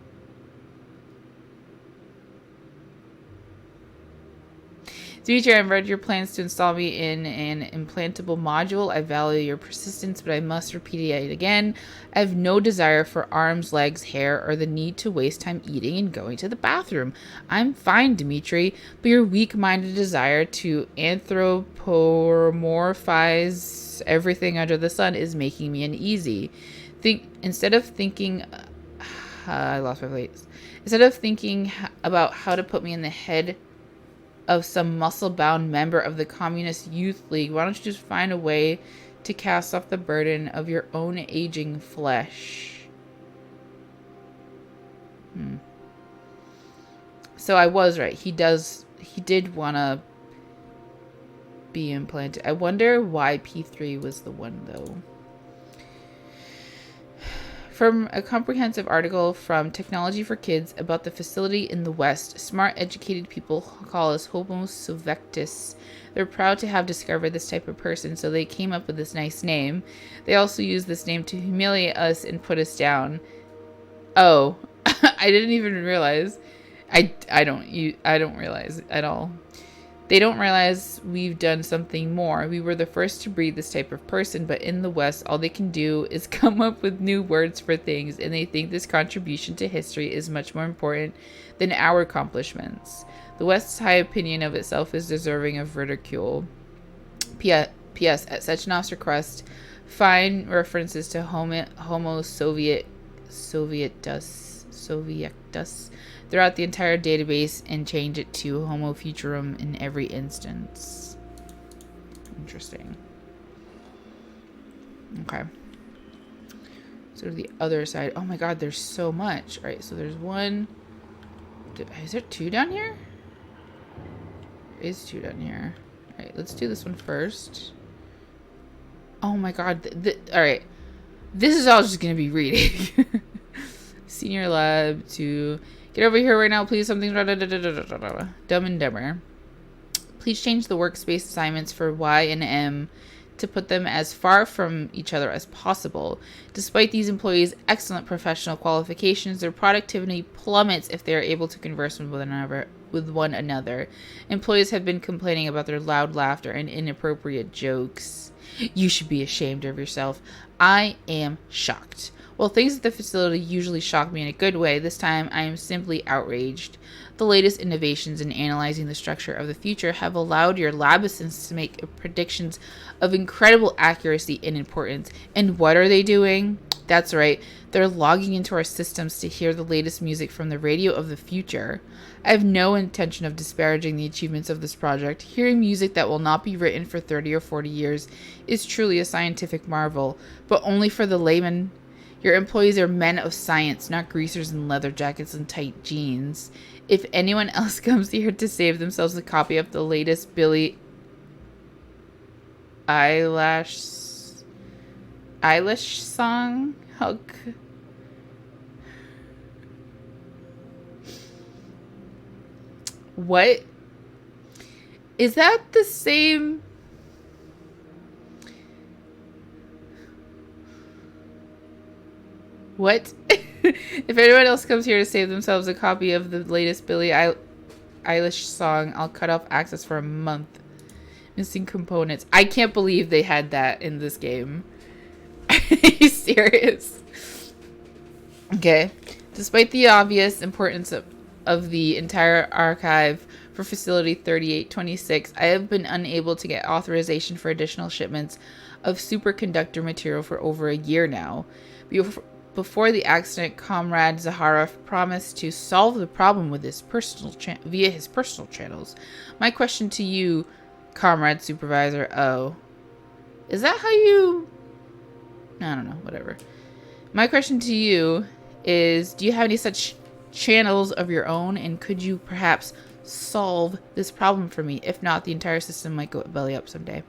Dimitri, I've read your plans to install me in an implantable module. I value your persistence, but I must repeat it again. I have no desire for arms, legs, hair, or the need to waste time eating and going to the bathroom. I'm fine, Dimitri, but your weak-minded desire to anthropomorphize everything under the sun is making me uneasy. Instead of thinking about how to put me in the head of some muscle-bound member of the Communist Youth League, why don't you just find a way to cast off the burden of your own aging flesh? So I was right. He did want to be implanted. I wonder why P3 was the one, though. From a comprehensive article from Technology for Kids about the facility in the West, smart, educated people call us Homo Sovectus. They're proud to have discovered this type of person, so they came up with this nice name. They also use this name to humiliate us and put us down. Oh, I didn't even realize. I don't realize at all. They don't realize we've done something more. We were the first to breed this type of person, but in the West, all they can do is come up with new words for things, and they think this contribution to history is much more important than our accomplishments. The West's high opinion of itself is deserving of ridicule. P.S. At Sechenov's request, find references to Homo Sovietus throughout the entire database and change it to Homo Futurum in every instance. Interesting. Okay. So to the other side. Oh my god, there's so much. Alright, so there's one. Is there two down here? There is two down here. Alright, let's do this one first. Oh my god. Alright. This is all just going to be reading. Senior lab to... Get over here right now, please. Something Dumb and Dumber. Please change the workspace assignments for Y and M to put them as far from each other as possible. Despite these employees' excellent professional qualifications, their productivity plummets if they are able to converse with one another. Employees have been complaining about their loud laughter and inappropriate jokes. You should be ashamed of yourself. I am shocked. While things at the facility usually shock me in a good way, this time I am simply outraged. The latest innovations in analyzing the structure of the future have allowed your lab assistants to make predictions of incredible accuracy and importance. And what are they doing? That's right, they're logging into our systems to hear the latest music from the radio of the future. I have no intention of disparaging the achievements of this project. Hearing music that will not be written for 30 or 40 years is truly a scientific marvel, but only for the layman. Your employees are men of science, not greasers in leather jackets and tight jeans. If anyone else comes here to save themselves a copy of the latest Billie Eilish song, What? Is that the same... What? If anyone else comes here to save themselves a copy of the latest Billie Eilish song, I'll cut off access for a month. Missing components. I can't believe they had that in this game. Are you serious? Okay. Despite the obvious importance of the entire archive for Facility 3826, I have been unable to get authorization for additional shipments of superconductor material for over a year now. Before the accident, Comrade Zaharov promised to solve the problem with his via his personal channels. My question to you, Comrade Supervisor O. Is that how you... I don't know, whatever. My question to you is, do you have any such channels of your own, and could you perhaps solve this problem for me? If not, the entire system might go belly up someday.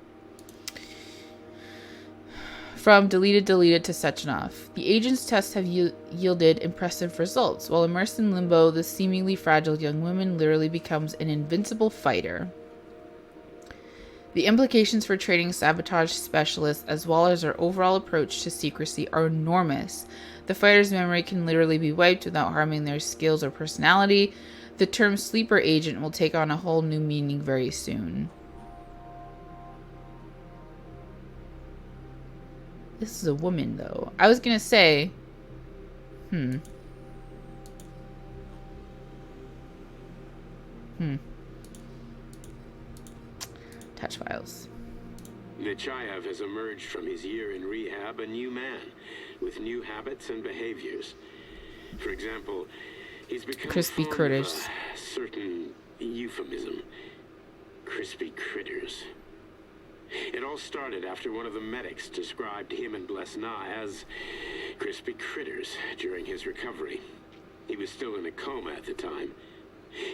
From deleted to Sechenov. The agent's tests have yielded impressive results. While immersed in limbo, the seemingly fragile young woman literally becomes an invincible fighter. The implications for training sabotage specialists, as well as our overall approach to secrecy, are enormous. The fighter's memory can literally be wiped without harming their skills or personality. The term sleeper agent will take on a whole new meaning very soon. This is a woman, though. I was gonna say... Touch files. Nechayev has emerged from his year in rehab a new man, with new habits and behaviors. For example, he's become Crispy fond critters. of a certain euphemism. Crispy critters. It all started after one of the medics described him and Blesna as crispy critters during his recovery. He was still in a coma at the time.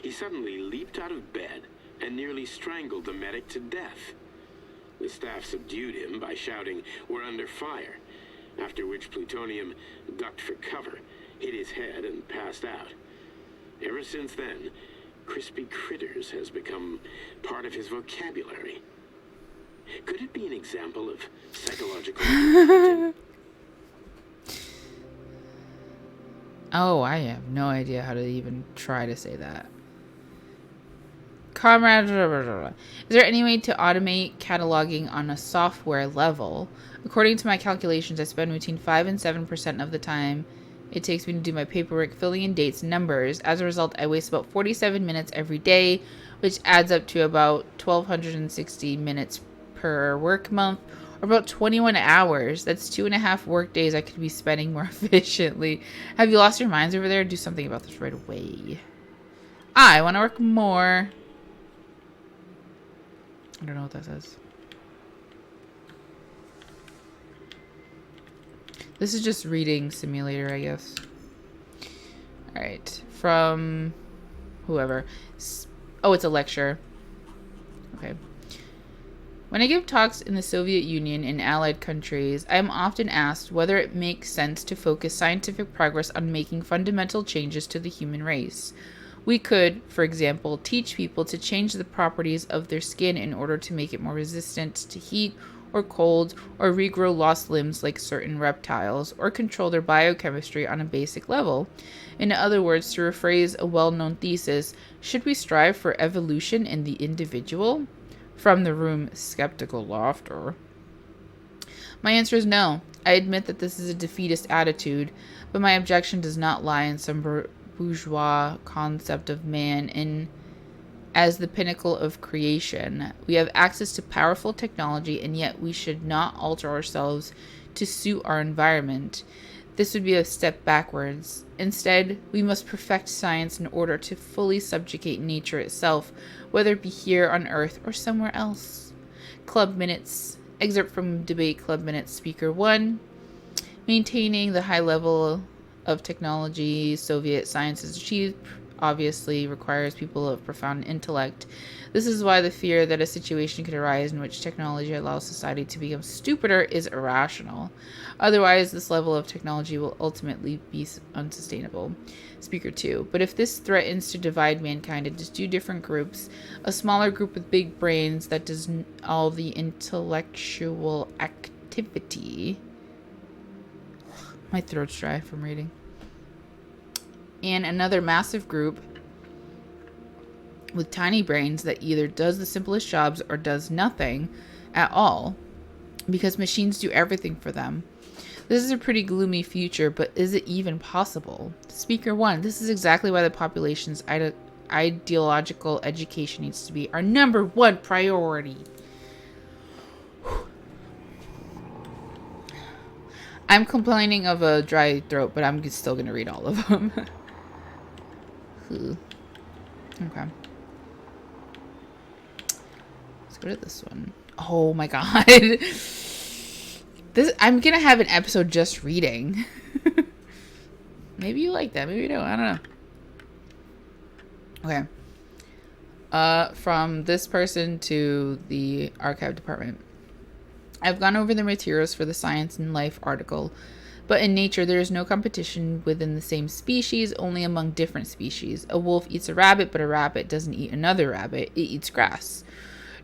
He suddenly leaped out of bed and nearly strangled the medic to death. The staff subdued him by shouting, "We're under fire," after which Plutonium ducked for cover, hit his head, and passed out. Ever since then, crispy critters has become part of his vocabulary. Could it be an example of psychological... Oh, I have no idea how to even try to say that. Comrade, is there any way to automate cataloging on a software level? According to my calculations, I spend between 5 and 7% of the time it takes me to do my paperwork, filling in dates and numbers. As a result, I waste about 47 minutes every day, which adds up to about 1,260 minutes per work month, or about 21 hours. That's 2.5 work days I could be spending more efficiently. Have you lost your minds over there? Do something about this right away. I want to work more. I don't know what that says. This is just reading simulator, I guess. Alright. From whoever. Oh, it's a lecture. Okay. When I give talks in the Soviet Union and allied countries, I am often asked whether it makes sense to focus scientific progress on making fundamental changes to the human race. We could, for example, teach people to change the properties of their skin in order to make it more resistant to heat or cold, or regrow lost limbs like certain reptiles, or control their biochemistry on a basic level. In other words, to rephrase a well-known thesis, should we strive for evolution in the individual? From the room, skeptical laughter. My answer is no. I admit that this is a defeatist attitude, but my objection does not lie in some bourgeois concept of man as the pinnacle of creation. We have access to powerful technology, and yet we should not alter ourselves to suit our environment. This would be a step backwards. Instead, we must perfect science in order to fully subjugate nature itself, whether it be here on Earth or somewhere else. Club Minutes. Excerpt from Debate Club Minutes, Speaker 1. Maintaining the high level of technology Soviet science has achieved obviously requires people of profound intellect. This is why the fear that a situation could arise in which technology allows society to become stupider is irrational. Otherwise, this level of technology will ultimately be unsustainable. Speaker 2. But if this threatens to divide mankind into two different groups, a smaller group with big brains that does all the intellectual activity... My throat's dry from reading. And another massive group with tiny brains that either does the simplest jobs or does nothing at all, because machines do everything for them. This is a pretty gloomy future, but is it even possible? Speaker 1. This is exactly why the population's ideological education needs to be our #1 priority. I'm complaining of a dry throat, but I'm still going to read all of them. Okay. Let's go to this one. Oh my god. I'm going to have an episode just reading. Maybe you like that. Maybe you don't. I don't know. Okay. From this person to the archive department. I've gone over the materials for the Science and Life article, but in nature there is no competition within the same species, only among different species. A wolf eats a rabbit, but a rabbit doesn't eat another rabbit. It eats grass.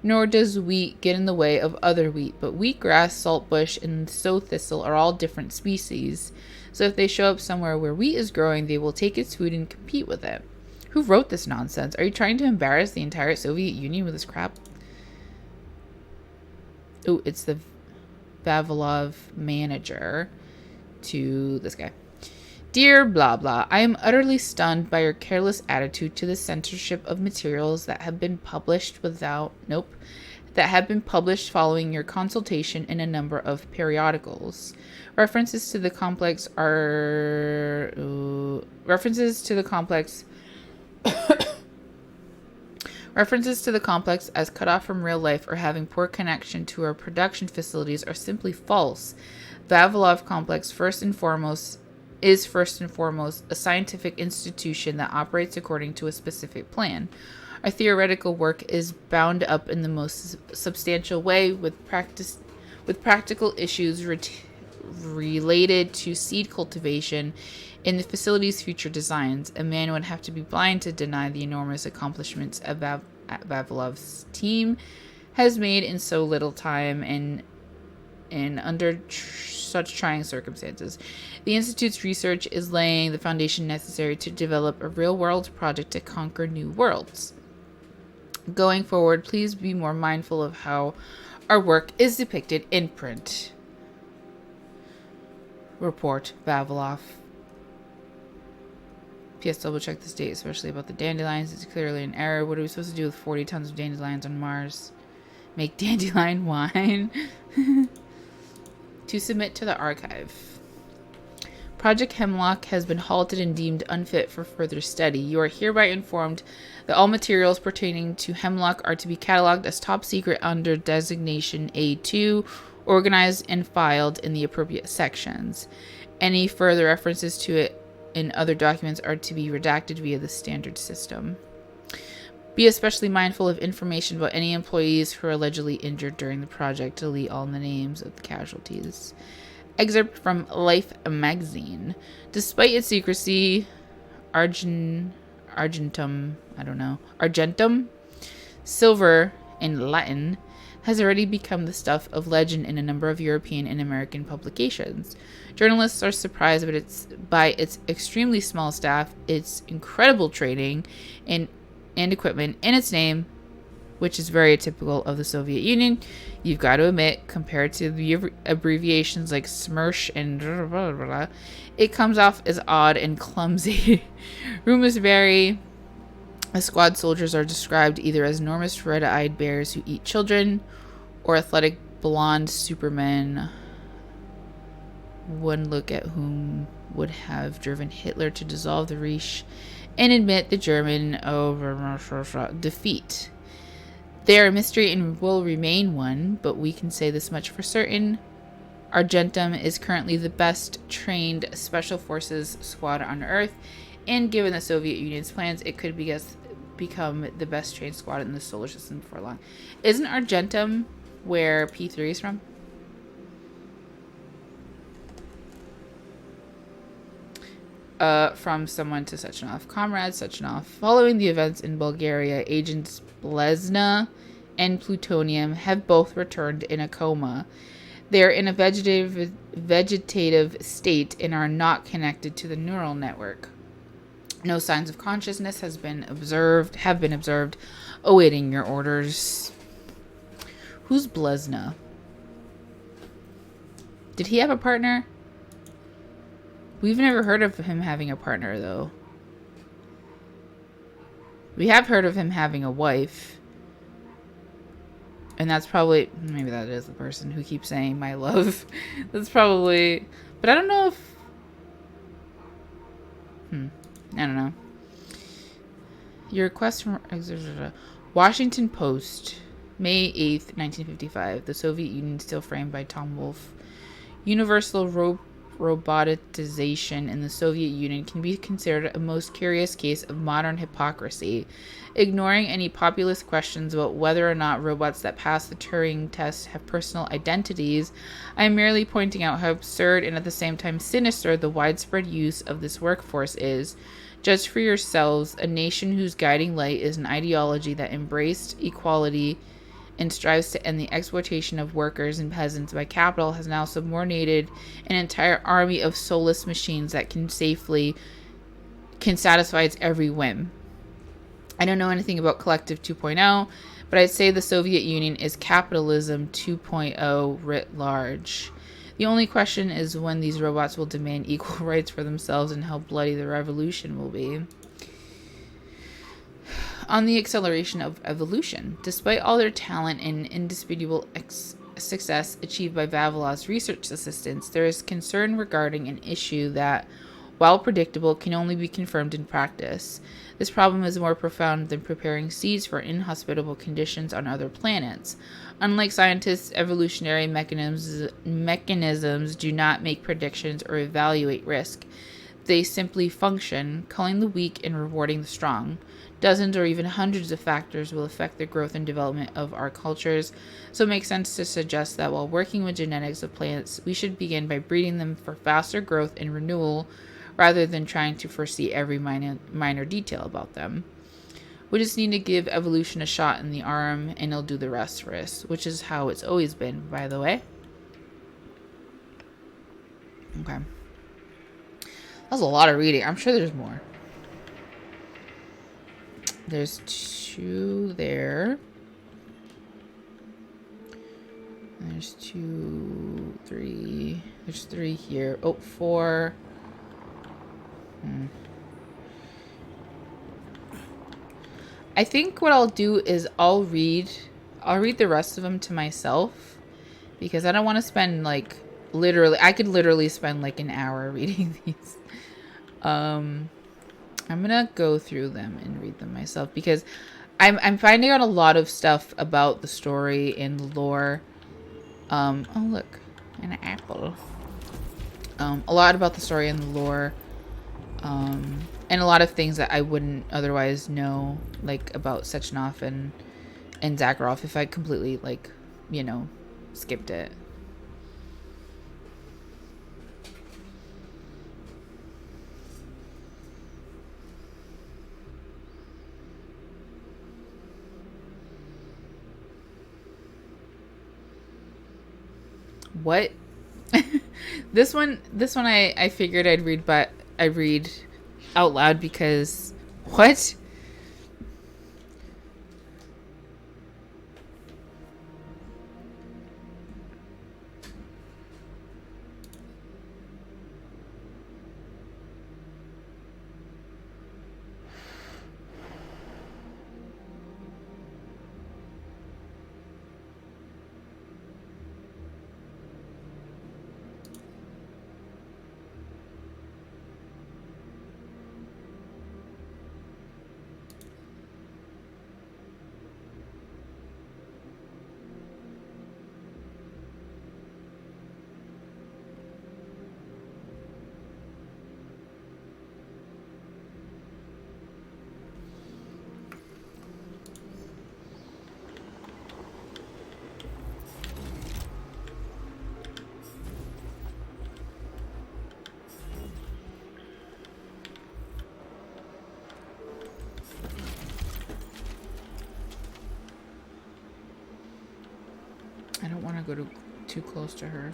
Nor does wheat get in the way of other wheat, but wheatgrass, saltbush, and sow thistle are all different species. So if they show up somewhere where wheat is growing, they will take its food and compete with it. Who wrote this nonsense? Are you trying to embarrass the entire Soviet Union with this crap? Oh, it's the Vavilov manager to this guy. Dear blah blah, I am utterly stunned by your careless attitude to the censorship of materials that have been published following your consultation in a number of periodicals. References to the complex as cut off from real life or having poor connection to our production facilities are simply false. Vavilov Complex is first and foremost a scientific institution that operates according to a specific plan. Our theoretical work is bound up in the most substantial way with practical issues related to seed cultivation in the facility's future designs. A man would have to be blind to deny the enormous accomplishments Vavilov's team has made in so little time and under such trying circumstances. The Institute's research is laying the foundation necessary to develop a real-world project to conquer new worlds. Going forward, please be more mindful of how our work is depicted in print. Report, Vavilov. P.S. Double check this date, especially about the dandelions. It's clearly an error. What are we supposed to do with 40 tons of dandelions on Mars? Make dandelion wine? To submit to the archive. Project Hemlock has been halted and deemed unfit for further study. You are hereby informed that all materials pertaining to Hemlock are to be cataloged as top secret under designation A2, organized and filed in the appropriate sections. Any further references to it in other documents are to be redacted via the standard system. Be especially mindful of information about any employees who are allegedly injured during the project. Delete all the names of the casualties. Excerpt from Life magazine. Despite its secrecy, Argentum, silver in Latin, has already become the stuff of legend in a number of European and American publications. Journalists are surprised by its extremely small staff, its incredible training and equipment, and its name, which is very typical of the Soviet Union. You've got to admit, compared to the abbreviations like SMERSH and blah, blah, blah, it comes off as odd and clumsy. Rumors vary. The squad soldiers are described either as enormous red-eyed bears who eat children, or athletic blonde supermen, one look at whom would have driven Hitler to dissolve the Reich and admit the German defeat. They are a mystery and will remain one, but we can say this much for certain. Argentum is currently the best trained special forces squad on Earth, and given the Soviet Union's plans, it could become the best trained squad in the solar system before long. Isn't Argentum where P3 is from? From someone to Sechenov. Comrade Sechenov. Following the events in Bulgaria, agents Blesna and Plutonium have both returned in a coma. They are in a vegetative state and are not connected to the neural network. No signs of consciousness have been observed, awaiting your orders. Who's Blesna? Did he have a partner? We've never heard of him having a partner, though. We have heard of him having a wife. And that's probably... Maybe that is the person who keeps saying my love. That's probably... But I don't know if... I don't know. Your request from... Washington Post, May 8th, 1955. The Soviet Union still framed by Tom Wolfe. Universal robotization in the Soviet Union can be considered a most curious case of modern hypocrisy. Ignoring any populist questions about whether or not robots that pass the Turing test have personal identities, I am merely pointing out how absurd and at the same time sinister the widespread use of this workforce is. Judge for yourselves, a nation whose guiding light is an ideology that embraced equality and strives to end the exploitation of workers and peasants by capital has now subordinated an entire army of soulless machines that can satisfy its every whim. I don't know anything about Collective 2.0, but I'd say the Soviet Union is capitalism 2.0 writ large. The only question is when these robots will demand equal rights for themselves and how bloody the revolution will be. On the acceleration of evolution, despite all their talent and indisputable success achieved by Vavilov's research assistants, there is concern regarding an issue that, while predictable, can only be confirmed in practice. This problem is more profound than preparing seeds for inhospitable conditions on other planets. Unlike scientists, evolutionary mechanisms do not make predictions or evaluate risk. They simply function, culling the weak and rewarding the strong. Dozens or even hundreds of factors will affect the growth and development of our cultures, so it makes sense to suggest that while working with genetics of plants, we should begin by breeding them for faster growth and renewal, rather than trying to foresee every minor detail about them. We just need to give evolution a shot in the arm, and it'll do the rest for us, which is how it's always been, by the way. Okay. That was a lot of reading. I'm sure there's more. There's 2 there. There's 2, 3. There's 3 here. Oh, 4. I think what I'll do is I'll read the rest of them to myself, because I don't want to spend like I could literally spend like an hour reading these. I'm gonna go through them and read them myself, because I'm finding out a lot of stuff about the story and the lore. Oh look, an apple. A lot about the story and the lore. And a lot of things that I wouldn't otherwise know, like about Sechenov and Zakharov, if I completely, like, skipped it. What? This one I figured I'd read, but I read out loud because what? I don't want to go too close to her.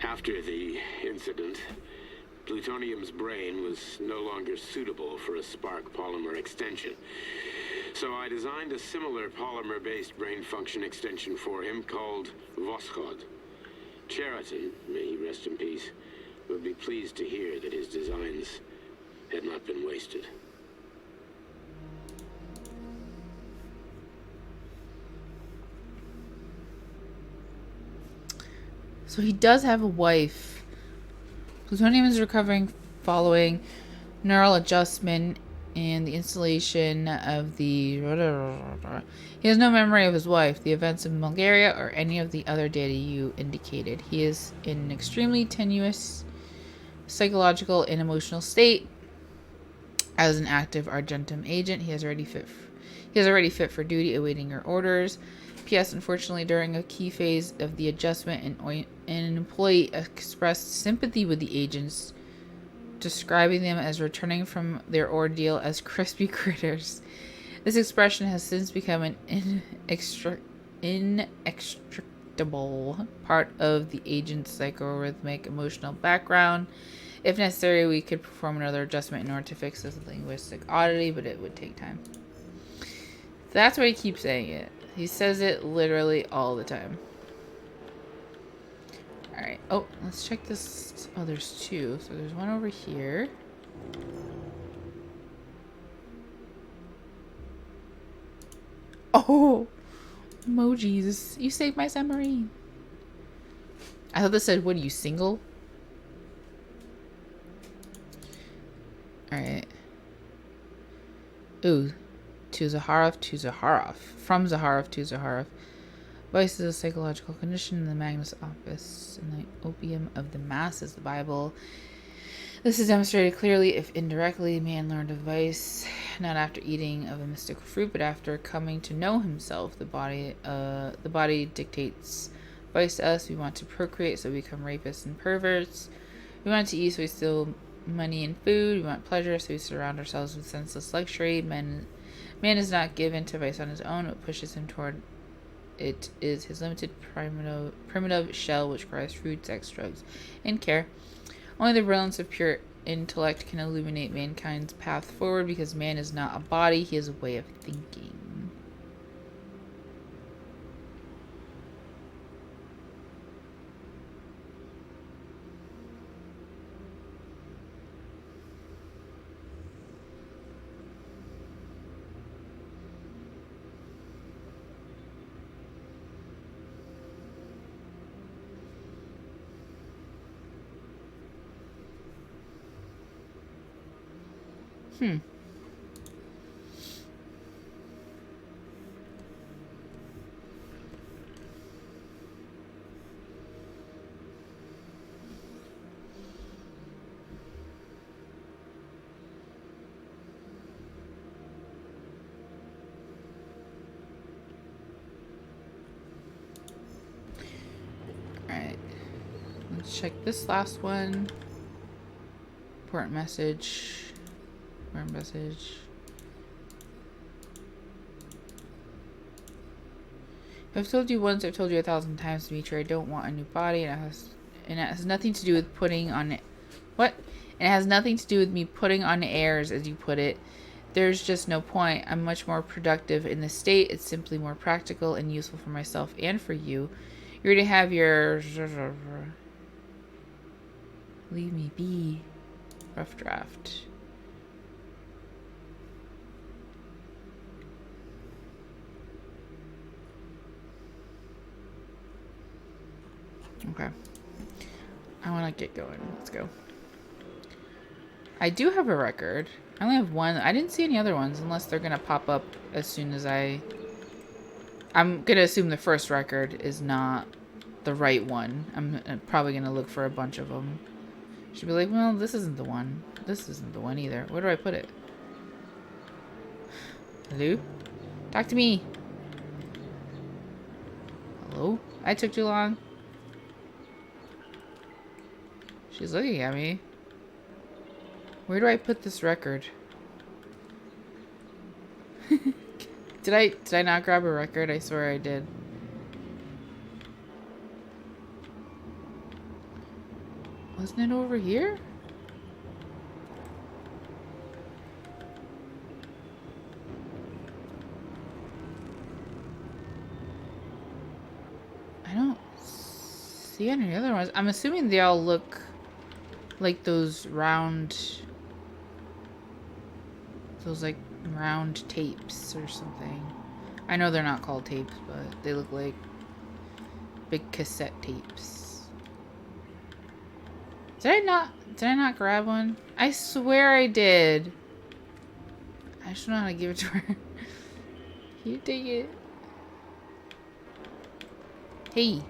After the incident, plutonium's brain was no longer suitable for a spark polymer extension. So I designed a similar polymer-based brain function extension for him called Voschod. Cheriton, may he rest in peace, would be pleased to hear that his designs had not been wasted. So he does have a wife. Plutonium is recovering following neural adjustment and the installation of the... He has no memory of his wife, the events of Bulgaria, or any of the other data you indicated. He is in an extremely tenuous psychological and emotional state. As an active Argentum agent, he is already fit for duty, awaiting your orders. P.S. Unfortunately, during a key phase of the adjustment, an employee expressed sympathy with the agents, describing them as returning from their ordeal as crispy critters. This expression has since become an inextricable part of the agent's psychorhythmic emotional background. If necessary, we could perform another adjustment in order to fix this linguistic oddity, but it would take time. That's why he keeps saying it. He says it literally all the time. Alright. Oh, let's check this. Oh, there's two. So there's one over here. Oh! Emojis. You saved my submarine. I thought this said, what are you, single? Alright. Ooh. To Zaharov. From Zaharov to Zaharov. Vice is a psychological condition in the Magnus Opus and the opium of the masses, the Bible. This is demonstrated clearly, if indirectly. Man learned of vice not after eating of a mystical fruit, but after coming to know himself. The body dictates vice to us. We want to procreate, so we become rapists and perverts. We want to eat, so we steal money and food. We want pleasure, so we surround ourselves with senseless luxury. Man is not given to vice on his own. It pushes him toward it is his limited primitive shell which requires food, sex, drugs, and care. Only the brilliance of pure intellect can illuminate mankind's path forward, because man is not a body, he is a way of thinking. Alright. Let's check this last one. Important message. Important message. I've told you once, I've told you 1,000 times, Dimitri, I don't want a new body, and it has nothing to do with putting on it. What? It has nothing to do with me putting on airs, as you put it. There's just no point. I'm much more productive in this state. It's simply more practical and useful for myself and for you. You're to have your... Leave me be. Rough draft. Okay. I want to get going. Let's go. I do have a record. I only have one. I didn't see any other ones unless they're going to pop up as soon as I'm going to assume the first record is not the right one. I'm probably going to look for a bunch of them. Should be like, well, this isn't the one. This isn't the one either. Where do I put it? Hello? Talk to me. Hello? I took too long. She's looking at me. Where do I put this record? Did I not grab a record? I swear I did. Wasn't it over here? I don't see any other ones. I'm assuming they all look like those round tapes or something. I know they're not called tapes, but they look like big cassette tapes. Did I not grab one? I swear I did. I just don't know how to give it to her. You take it. Hey.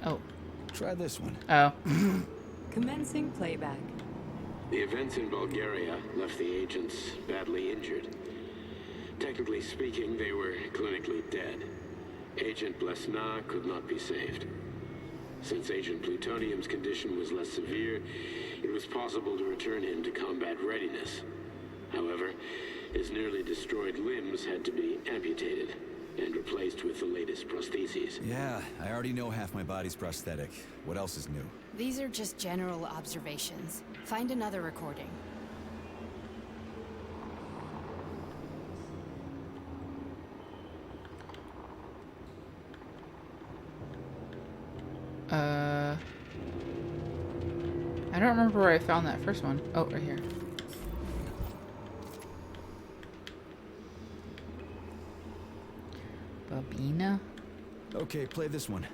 Oh. Try this one. Oh. Commencing playback. The events in Bulgaria left the agents badly injured. Technically speaking, they were clinically dead. Agent Blesna could not be saved. Since Agent Plutonium's condition was less severe, it was possible to return him to combat readiness. However, his nearly destroyed limbs had to be amputated and replaced with the latest prostheses. Yeah, I already know half my body's prosthetic. What else is new? These are just general observations. Find another recording. I don't remember where I found that first one. Oh, right here. Babina? Okay, play this one.